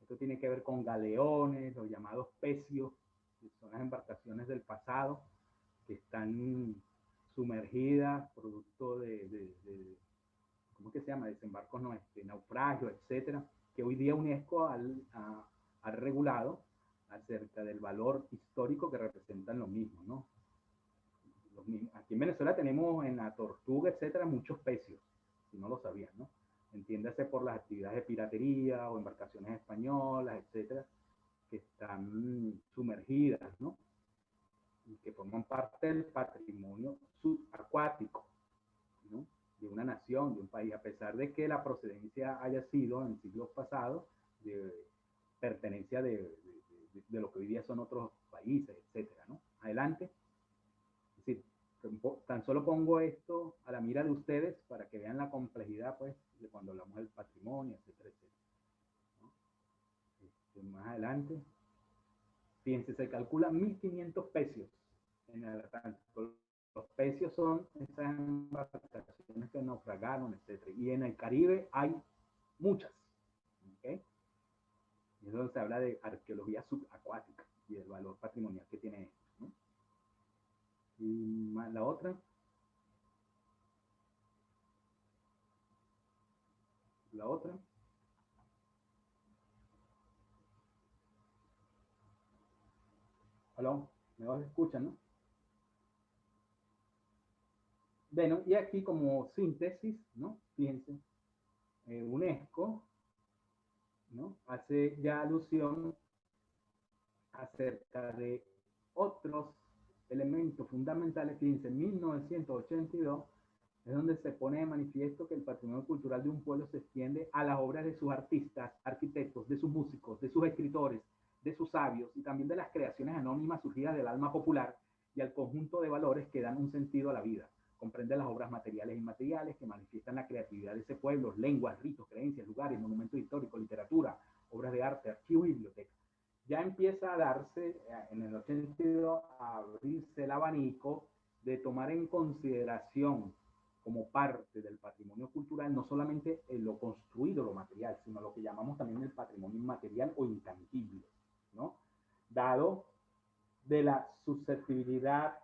Esto tiene que ver con galeones, los llamados pecios, que son las embarcaciones del pasado, que están sumergidas, producto de ¿cómo que se llama? Desembarcos, no, naufragio, etcétera, que hoy día UNESCO ha regulado acerca del valor histórico que representan los mismos, ¿no? Aquí en Venezuela tenemos en la Tortuga, etcétera, muchos pecios, si no lo sabían, ¿no? Entiéndase por las actividades de piratería o embarcaciones españolas, etcétera, que están sumergidas, ¿no? Y que forman parte del patrimonio subacuático, ¿no? De una nación, de un país, a pesar de que la procedencia haya sido en siglos pasados de pertenencia de lo que hoy día son otros países, etcétera, ¿no? Adelante. Es decir, tan solo pongo esto a la mira de ustedes para que vean la complejidad, pues, de cuando hablamos del patrimonio, etcétera, etcétera, ¿no? Más adelante, fíjense, se calcula 1.500 pesos en el Atlántico. Los pecios son esas embarcaciones que naufragaron, etcétera. Y en el Caribe hay muchas, ¿okay? Y es donde se habla de arqueología subacuática y del valor patrimonial que tiene esto, ¿no? Y la otra. La otra. ¿Aló? ¿Me escuchan, no? Bueno, y aquí como síntesis, ¿no? Fíjense, UNESCO, ¿no? Hace ya alusión acerca de otros elementos fundamentales. Fíjense, en 1982 es donde se pone de manifiesto que el patrimonio cultural de un pueblo se extiende a las obras de sus artistas, arquitectos, de sus músicos, de sus escritores, de sus sabios y también de las creaciones anónimas surgidas del alma popular y al conjunto de valores que dan un sentido a la vida. Comprende las obras materiales e inmateriales que manifiestan la creatividad de ese pueblo, lenguas, ritos, creencias, lugares, monumentos históricos, literatura, obras de arte, archivos y bibliotecas. Ya empieza a darse en el 82 a abrirse el abanico de tomar en consideración como parte del patrimonio cultural no solamente lo construido, lo material, sino lo que llamamos también el patrimonio inmaterial o intangible, ¿no? Dado de la susceptibilidad,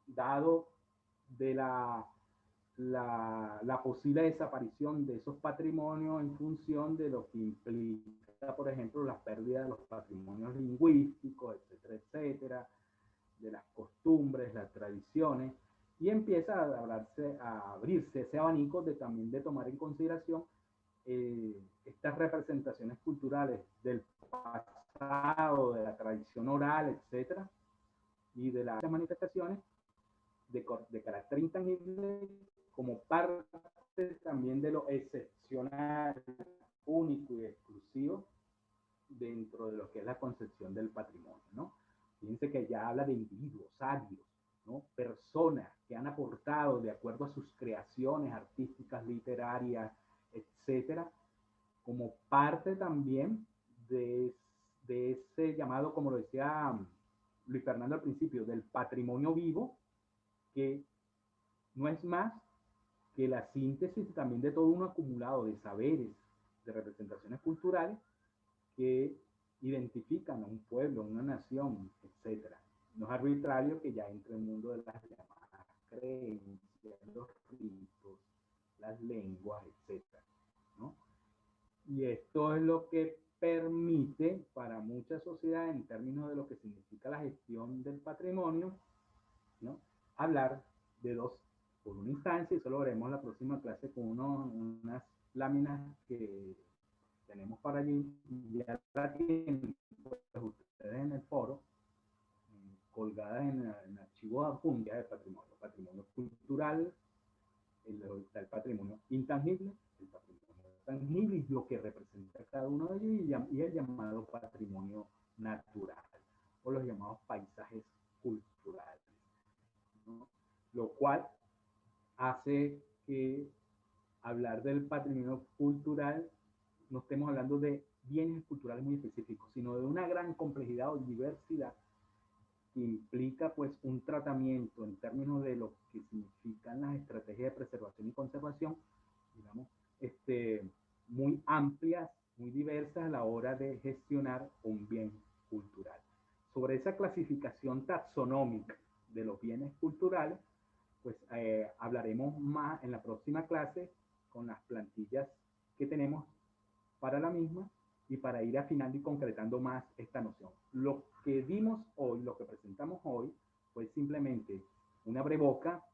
dado de la posible desaparición de esos patrimonios en función de lo que implica, por ejemplo, la pérdida de los patrimonios lingüísticos, etcétera, etcétera, de las costumbres, las tradiciones, y empieza a abrirse ese abanico de también de tomar en consideración estas representaciones culturales del pasado, de la tradición oral, etcétera, y de las manifestaciones de carácter intangible como parte también de lo excepcional, único y exclusivo dentro de lo que es la concepción del patrimonio, ¿no? Fíjense que ya habla de individuos, sabios, ¿no? Personas que han aportado de acuerdo a sus creaciones artísticas, literarias, etcétera, como parte también de ese llamado, como lo decía Luis Fernando al principio, del patrimonio vivo, que no es más que la síntesis también de todo un acumulado de saberes, de representaciones culturales que identifican a un pueblo, a una nación, etcétera. No es arbitrario que ya entre el mundo de las llamadas creencias, los ritos, las lenguas, etcétera, ¿no? Y esto es lo que permite para muchas sociedades, en términos de lo que significa la gestión del patrimonio, ¿no? Hablar de dos por una instancia, y eso lo veremos en la próxima clase con unas láminas que tenemos para allí, ya la tienen pues, ustedes en el foro, colgadas en archivos adjuntos de patrimonio cultural, el patrimonio intangible, el patrimonio tangible y lo que representa cada uno de ellos, y el llamado patrimonio natural, o los llamados paisajes culturales, ¿no? Lo cual hace que hablar del patrimonio cultural no estemos hablando de bienes culturales muy específicos, sino de una gran complejidad o diversidad que implica pues un tratamiento en términos de lo que significan las estrategias de preservación y conservación, digamos, muy amplias, muy diversas a la hora de gestionar un bien cultural. Sobre esa clasificación taxonómica de los bienes culturales, pues hablaremos más en la próxima clase con las plantillas que tenemos para la misma y para ir afinando y concretando más esta noción. Lo que vimos hoy, lo que presentamos hoy, fue simplemente una breboca,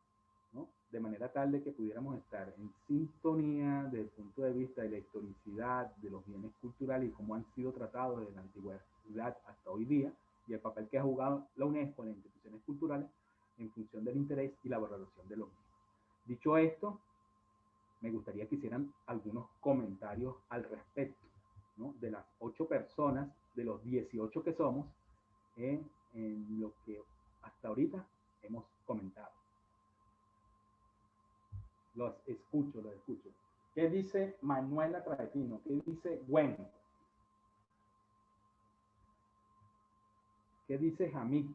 ¿no? De manera tal de que pudiéramos estar en sintonía desde el punto de vista de la historicidad de los bienes culturales y cómo han sido tratados desde la antigüedad hasta hoy día, y el papel que ha jugado la UNESCO en las instituciones culturales en función del interés y la valoración de los mismos. Dicho esto, me gustaría que hicieran algunos comentarios al respecto, ¿no? De las 8 personas, de los 18 que somos, en lo que hasta ahorita hemos comentado. dice Manuela Traetino? ¿Qué dice Gwen? ¿Qué dice Jamil?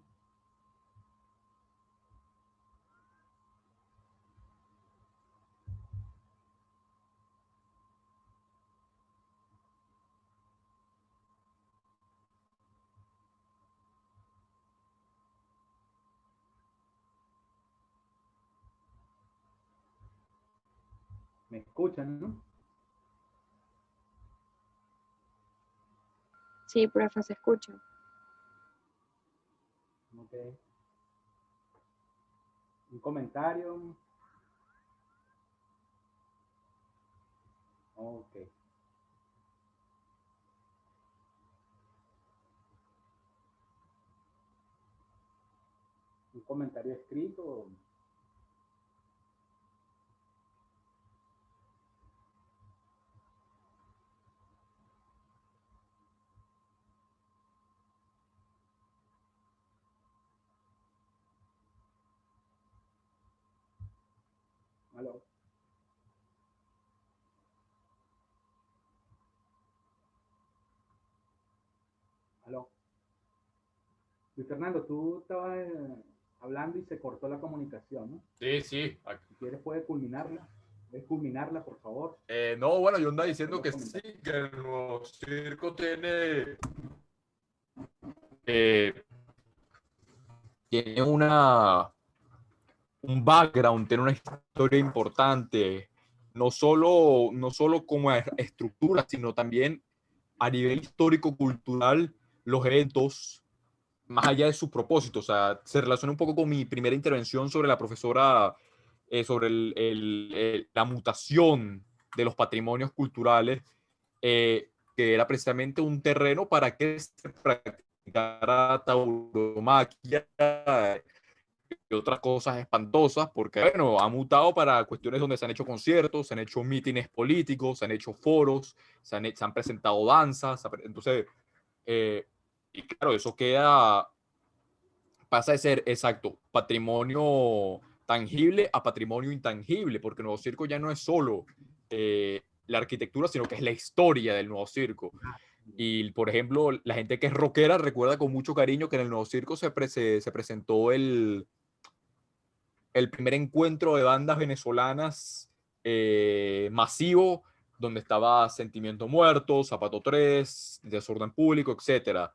¿Me escuchan, no? Sí, profe, se escucha. Okay. ¿Un comentario? Ok. ¿Un comentario escrito? ¿Aló? ¿Aló? Luis Fernando, tú estabas hablando y se cortó la comunicación, ¿no? Sí, sí. Si quieres puedes culminarla. ¿Puedes culminarla, por favor? No, bueno, yo andaba diciendo que sí, que el nuevo circo eh, tiene un background, tiene una historia importante, no solo como estructura, sino también a nivel histórico-cultural, los eventos, más allá de su propósito. O sea, se relaciona un poco con mi primera intervención sobre la profesora, sobre la mutación de los patrimonios culturales, que era precisamente un terreno para que se practicara tauromaquia y otras cosas espantosas, porque, bueno, ha mutado para cuestiones donde se han hecho conciertos, se han hecho mítines políticos, se han hecho foros, se han presentado danzas, entonces, eh, y claro, eso pasa de ser, exacto, patrimonio tangible a patrimonio intangible, porque el Nuevo Circo ya no es solo la arquitectura, sino que es la historia del Nuevo Circo. Y, por ejemplo, la gente que es rockera recuerda con mucho cariño que en el Nuevo Circo se presentó el primer encuentro de bandas venezolanas masivo, donde estaba Sentimiento Muerto, Zapato 3, Desorden Público, etcétera.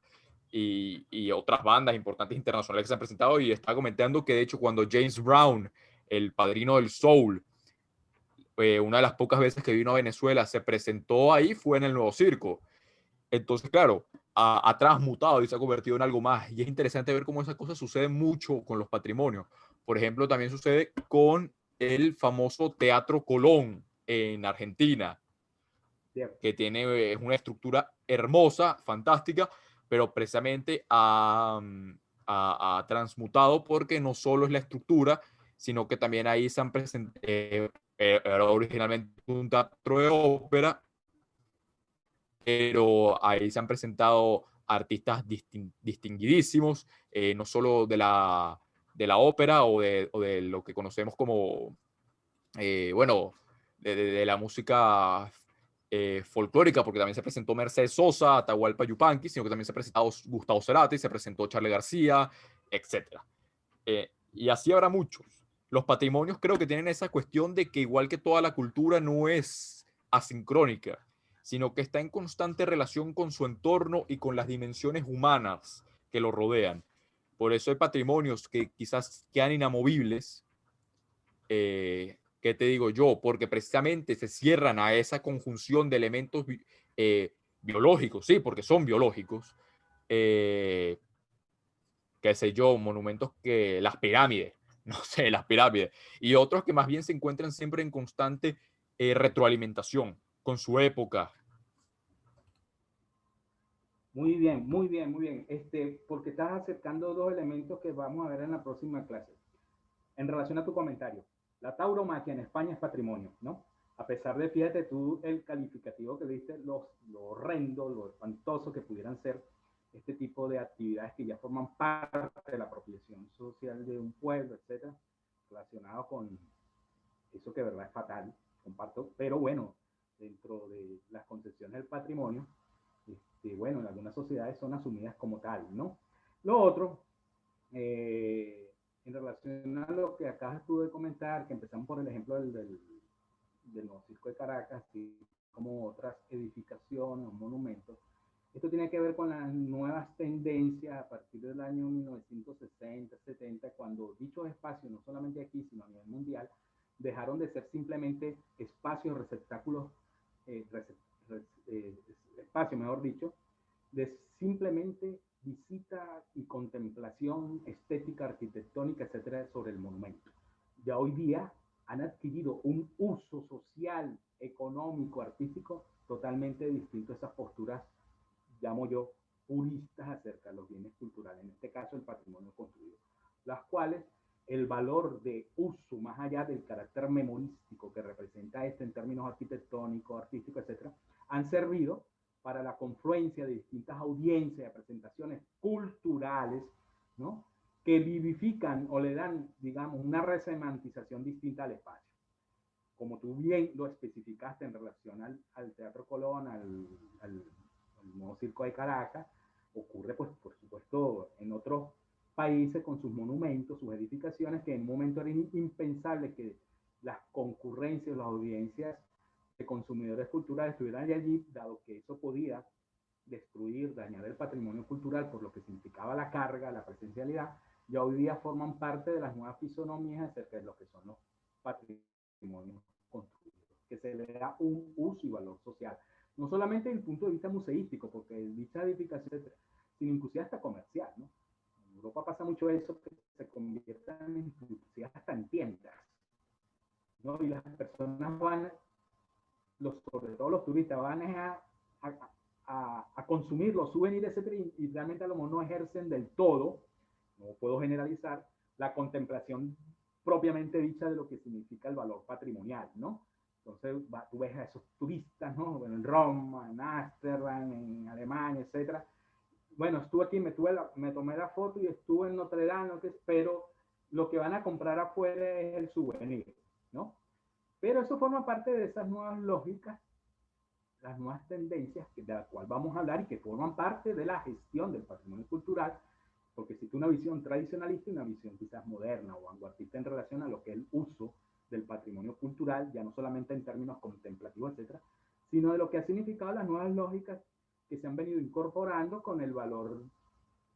Y otras bandas importantes internacionales que se han presentado. Y estaba comentando que, de hecho, cuando James Brown, el padrino del soul, una de las pocas veces que vino a Venezuela, se presentó ahí, fue en el Nuevo Circo. Entonces, claro, ha transmutado y se ha convertido en algo más. Y es interesante ver cómo esas cosas suceden mucho con los patrimonios. Por ejemplo, también sucede con el famoso Teatro Colón en Argentina, Cierto. que tiene una estructura hermosa, fantástica, pero precisamente ha transmutado porque no solo es la estructura, sino que también ahí se han presentado, era originalmente un teatro de ópera, pero ahí se han presentado artistas distinguidísimos, no solo de la ópera o de lo que conocemos como, bueno, de la música folclórica, porque también se presentó Mercedes Sosa, Atahualpa Yupanqui, sino que también se presentó Gustavo Cerati, se presentó Charly García, etc. Y así habrá muchos. Los patrimonios creo que tienen esa cuestión de que, igual que toda la cultura, no es asincrónica, sino que está en constante relación con su entorno y con las dimensiones humanas que lo rodean. Por eso hay patrimonios que quizás quedan inamovibles. ¿Qué te digo yo? Porque precisamente se cierran a esa conjunción de elementos biológicos, sí, porque son biológicos. Eh, qué sé yo, monumentos que las pirámides, no sé, las pirámides, y otros que más bien se encuentran siempre en constante retroalimentación con su época. Muy bien, muy bien, muy bien. Porque estás acercando dos elementos que vamos a ver en la próxima clase. En relación a tu comentario, la tauromaquia en España es patrimonio, ¿no? A pesar de, fíjate tú, el calificativo que diste, lo horrendo, lo espantoso que pudieran ser este tipo de actividades que ya forman parte de la apropiación social de un pueblo, etcétera, relacionado con eso que de verdad es fatal, comparto, pero bueno, dentro de las concepciones del patrimonio, bueno, en algunas sociedades son asumidas como tal, ¿no? Lo otro, en relación a lo que acabas tú de comentar, que empezamos por el ejemplo del Nuevo Circo de Caracas, así como otras edificaciones o monumentos, esto tiene que ver con las nuevas tendencias a partir del año 1960, 70, cuando dichos espacios, no solamente aquí, sino a nivel mundial, dejaron de ser simplemente espacios, receptáculos, espacios, mejor dicho, de simplemente visita y contemplación estética, arquitectónica, etcétera, sobre el monumento. Ya hoy día han adquirido un uso social, económico, artístico totalmente distinto a esas posturas, llamo yo, puristas acerca de los bienes culturales, en este caso el patrimonio construido, las cuales el valor de uso, más allá del carácter memorístico que representa este en términos arquitectónicos, artísticos, etcétera, han servido para la confluencia de distintas audiencias, de presentaciones culturales, ¿no? Que vivifican o le dan, digamos, una resemantización distinta al espacio. Como tú bien lo especificaste en relación al Teatro Colón, al Nuevo Circo de Caracas, ocurre, pues, por supuesto, en otros países con sus monumentos, sus edificaciones, que en un momento era impensable que las concurrencias, las audiencias de consumidores culturales estuvieran allí, dado que eso podía destruir, dañar el patrimonio cultural por lo que significaba la carga, la presencialidad. Ya hoy día forman parte de las nuevas fisonomías acerca de lo que son los patrimonios construidos, que se le da un uso y valor social, no solamente desde el punto de vista museístico, porque dicha edificación, sino inclusive hasta comercial, ¿no? En Europa pasa mucho eso, que se convierten inclusive hasta en tiendas, ¿no? Y las personas van, sobre todo los turistas, van a consumir los souvenirs, etcétera, y realmente a lo mejor no ejercen del todo, no puedo generalizar, la contemplación propiamente dicha de lo que significa el valor patrimonial, ¿no? Entonces, tú ves a esos turistas, ¿no? Bueno, en Roma, en Ámsterdam, en Alemania, etcétera. Bueno, estuve aquí, me tomé la foto y estuve en Notre Dame, ¿no? Pero lo que van a comprar afuera es el souvenir, ¿no? Pero eso forma parte de esas nuevas lógicas, las nuevas tendencias de las cuales vamos a hablar y que forman parte de la gestión del patrimonio cultural, porque existe una visión tradicionalista y una visión quizás moderna o vanguardista en relación a lo que es el uso del patrimonio cultural, ya no solamente en términos contemplativos, etcétera, sino de lo que ha significado las nuevas lógicas que se han venido incorporando con el valor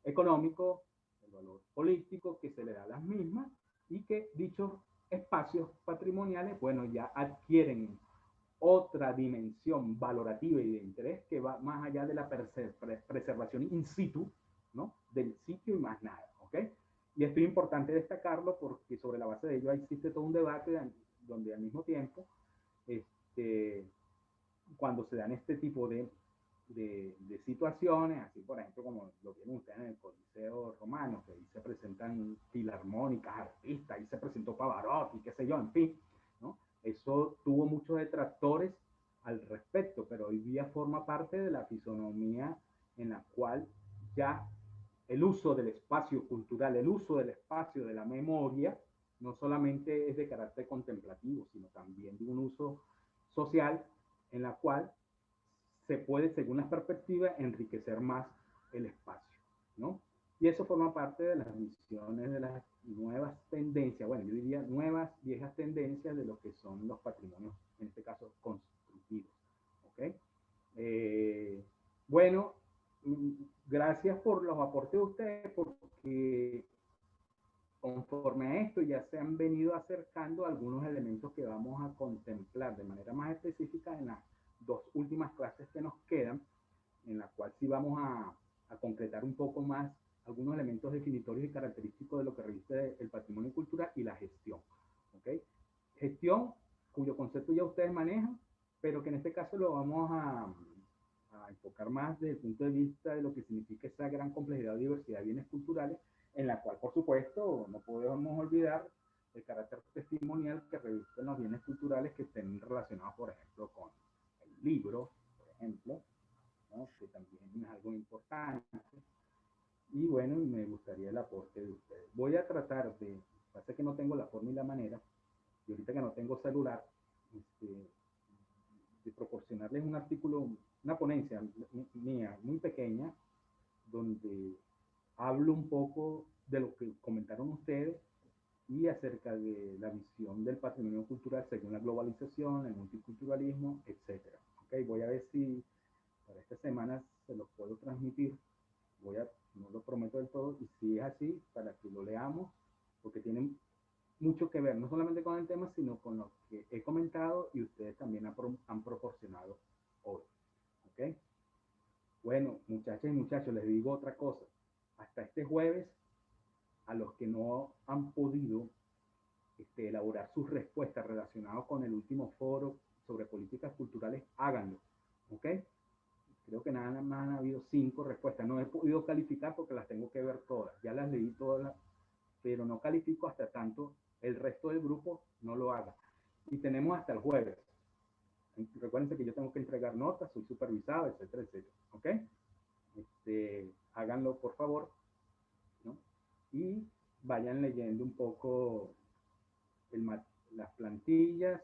económico, el valor político que se le da a las mismas, y que dichos espacios patrimoniales, bueno, ya adquieren otra dimensión valorativa y de interés que va más allá de la preservación in situ, ¿no? Del sitio y más nada, ¿ok? Y esto es importante destacarlo porque sobre la base de ello existe todo un debate donde al mismo tiempo, cuando se dan este tipo de situaciones, así por ejemplo como lo vieron ustedes en el Coliseo Romano, que ahí se presentan filarmónicas, artistas, ahí se presentó Pavarotti, qué sé yo, en fin, ¿no? Eso tuvo muchos detractores al respecto, pero hoy día forma parte de la fisonomía en la cual ya el uso del espacio cultural, el uso del espacio de la memoria, no solamente es de carácter contemplativo, sino también de un uso social en la cual se puede, según las perspectivas, enriquecer más el espacio, ¿no? Y eso forma parte de las visiones de las nuevas tendencias, bueno, yo diría nuevas, viejas tendencias de lo que son los patrimonios, en este caso, constructivos, ¿ok? Bueno, gracias por los aportes de ustedes, porque conforme a esto ya se han venido acercando algunos elementos que vamos a contemplar de manera más específica en las dos últimas clases que nos quedan, en la cual sí vamos a concretar un poco más algunos elementos definitorios y característicos de lo que reviste el patrimonio cultural y la gestión. ¿Okay? Gestión cuyo concepto ya ustedes manejan, pero que en este caso lo vamos a enfocar más desde el punto de vista de lo que significa esa gran complejidad o diversidad de bienes culturales, en la cual, por supuesto, no podemos olvidar el carácter testimonial que revisten los bienes culturales que estén relacionados, por ejemplo, con el libro, por ejemplo, ¿no? Que también es algo importante. Y bueno, me gustaría el aporte de ustedes. Voy a tratar de, pasa que no tengo la forma y la manera, y ahorita que no tengo celular, proporcionarles un artículo, una ponencia mía muy pequeña, donde hablo un poco de lo que comentaron ustedes y acerca de la visión del patrimonio cultural según la globalización, el multiculturalismo, etcétera. Okay, voy a ver si para esta semana se los puedo transmitir. No lo prometo del todo, y si es así, para que lo leamos, porque tienen mucho que ver, no solamente con el tema, sino con lo que he comentado y ustedes también han proporcionado hoy. ¿Ok? Bueno, muchachas y muchachos, les digo otra cosa. Hasta este jueves, a los que no han podido elaborar sus respuestas relacionadas con el último foro sobre políticas culturales, háganlo. ¿Ok? Creo que nada más han habido 5 respuestas. No he podido calificar porque las tengo que ver todas. Ya las leí todas, pero no califico hasta tanto el resto del grupo no lo haga. Y tenemos hasta el jueves. Recuerden que yo tengo que entregar notas, soy supervisado, etcétera, etcétera. ¿Ok? Háganlo, por favor, ¿no? Y vayan leyendo un poco las plantillas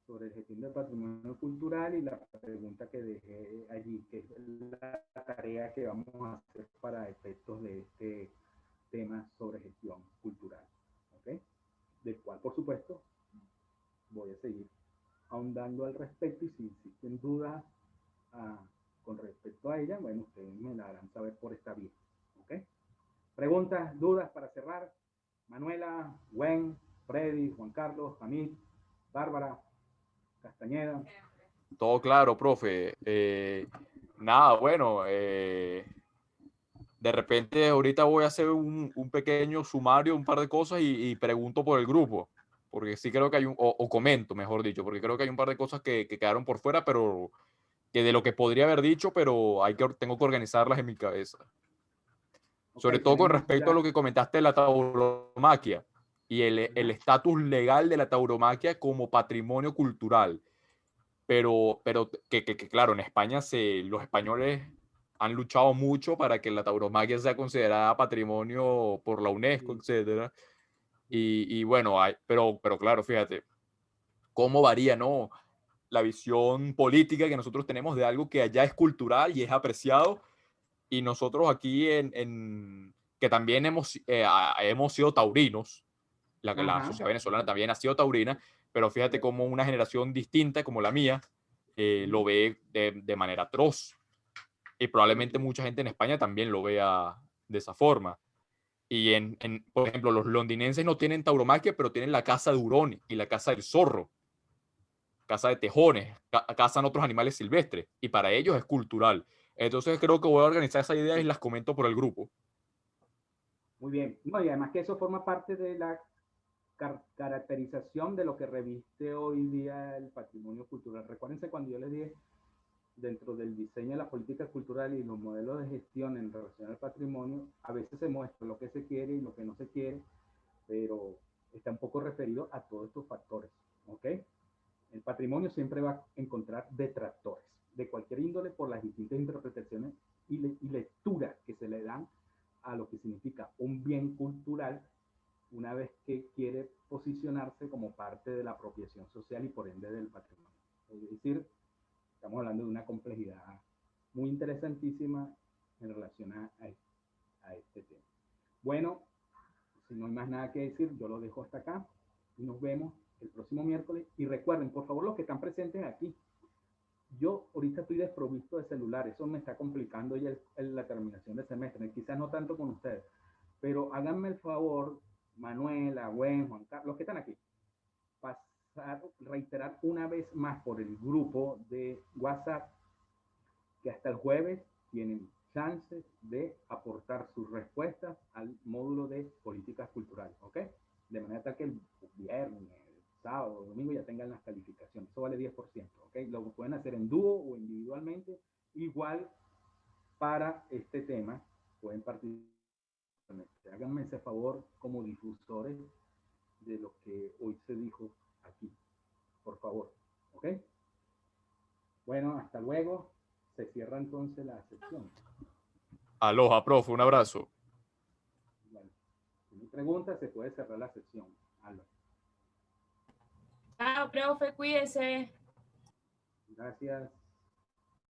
sobre la gestión del patrimonio cultural y la pregunta que dejé allí, que es la tarea que vamos a hacer para efectos de este tema sobre gestión cultural. ¿Ok? Del cual, por supuesto, voy a seguir ahondando al respecto, y si existen dudas con respecto a ella, bueno, ustedes me la harán saber por esta vía. ¿Ok? Preguntas, dudas para cerrar. Manuela, Gwen, Freddy, Juan Carlos, Hamid, Bárbara, Castañeda. Todo claro, profe. Nada, bueno, de repente ahorita voy a hacer un pequeño sumario, un par de cosas y pregunto por el grupo, porque sí creo que hay o comento, mejor dicho, porque creo que hay un par de cosas que quedaron por fuera, pero que de lo que podría haber dicho, pero tengo que organizarlas en mi cabeza. Sobre todo con respecto a lo que comentaste de la tauromaquia y el estatus legal de la tauromaquia como patrimonio cultural. Pero que claro, en España los españoles han luchado mucho para que la tauromaquia sea considerada patrimonio por la UNESCO, etcétera. Y bueno, pero claro, fíjate, cómo varía, ¿no? La visión política que nosotros tenemos de algo que allá es cultural y es apreciado, y nosotros aquí que también hemos sido taurinos, la sociedad venezolana también ha sido taurina, pero fíjate cómo una generación distinta como la mía lo ve de manera atroz, y probablemente mucha gente en España también lo vea de esa forma. Y por ejemplo, los londinenses no tienen tauromaquia, pero tienen la caza de hurones y la caza del zorro, caza de tejones, cazan otros animales silvestres, y para ellos es cultural. Entonces creo que voy a organizar esas ideas y las comento por el grupo. Muy bien. No, y además que eso forma parte de la caracterización de lo que reviste hoy día el patrimonio cultural. Recuérdense cuando yo les dije, dentro del diseño de la política cultural y los modelos de gestión en relación al patrimonio, a veces se muestra lo que se quiere y lo que no se quiere, pero está un poco referido a todos estos factores. ¿Ok? El patrimonio siempre va a encontrar detractores de cualquier índole por las distintas interpretaciones y lecturas que se le dan a lo que significa un bien cultural una vez que quiere posicionarse como parte de la apropiación social y por ende del patrimonio. Es decir, estamos hablando de una complejidad muy interesantísima en relación a este tema. Bueno, si no hay más nada que decir, yo lo dejo hasta acá y nos vemos el próximo miércoles. Y recuerden, por favor, los que están presentes aquí, yo ahorita estoy desprovisto de celular, eso me está complicando ya la terminación del semestre, quizás no tanto con ustedes, pero háganme el favor, Manuela, Gwen, Juan Carlos, los que están aquí, reiterar una vez más por el grupo de WhatsApp que hasta el jueves tienen chances de aportar sus respuestas al módulo de políticas culturales, ¿ok? De manera tal que el viernes, sábado, domingo ya tengan las calificaciones. Eso vale 10%, ¿ok? Lo pueden hacer en dúo o individualmente. Igual para este tema, pueden participar. Háganme ese favor como difusores de lo que hoy se dijo aquí, por favor, ¿ok? Bueno, hasta luego. Se cierra entonces la sección. Aloha, profe, un abrazo. Bueno, si no pregunta, se puede cerrar la sección. Aloha. Chao, profe, cuídese. Gracias.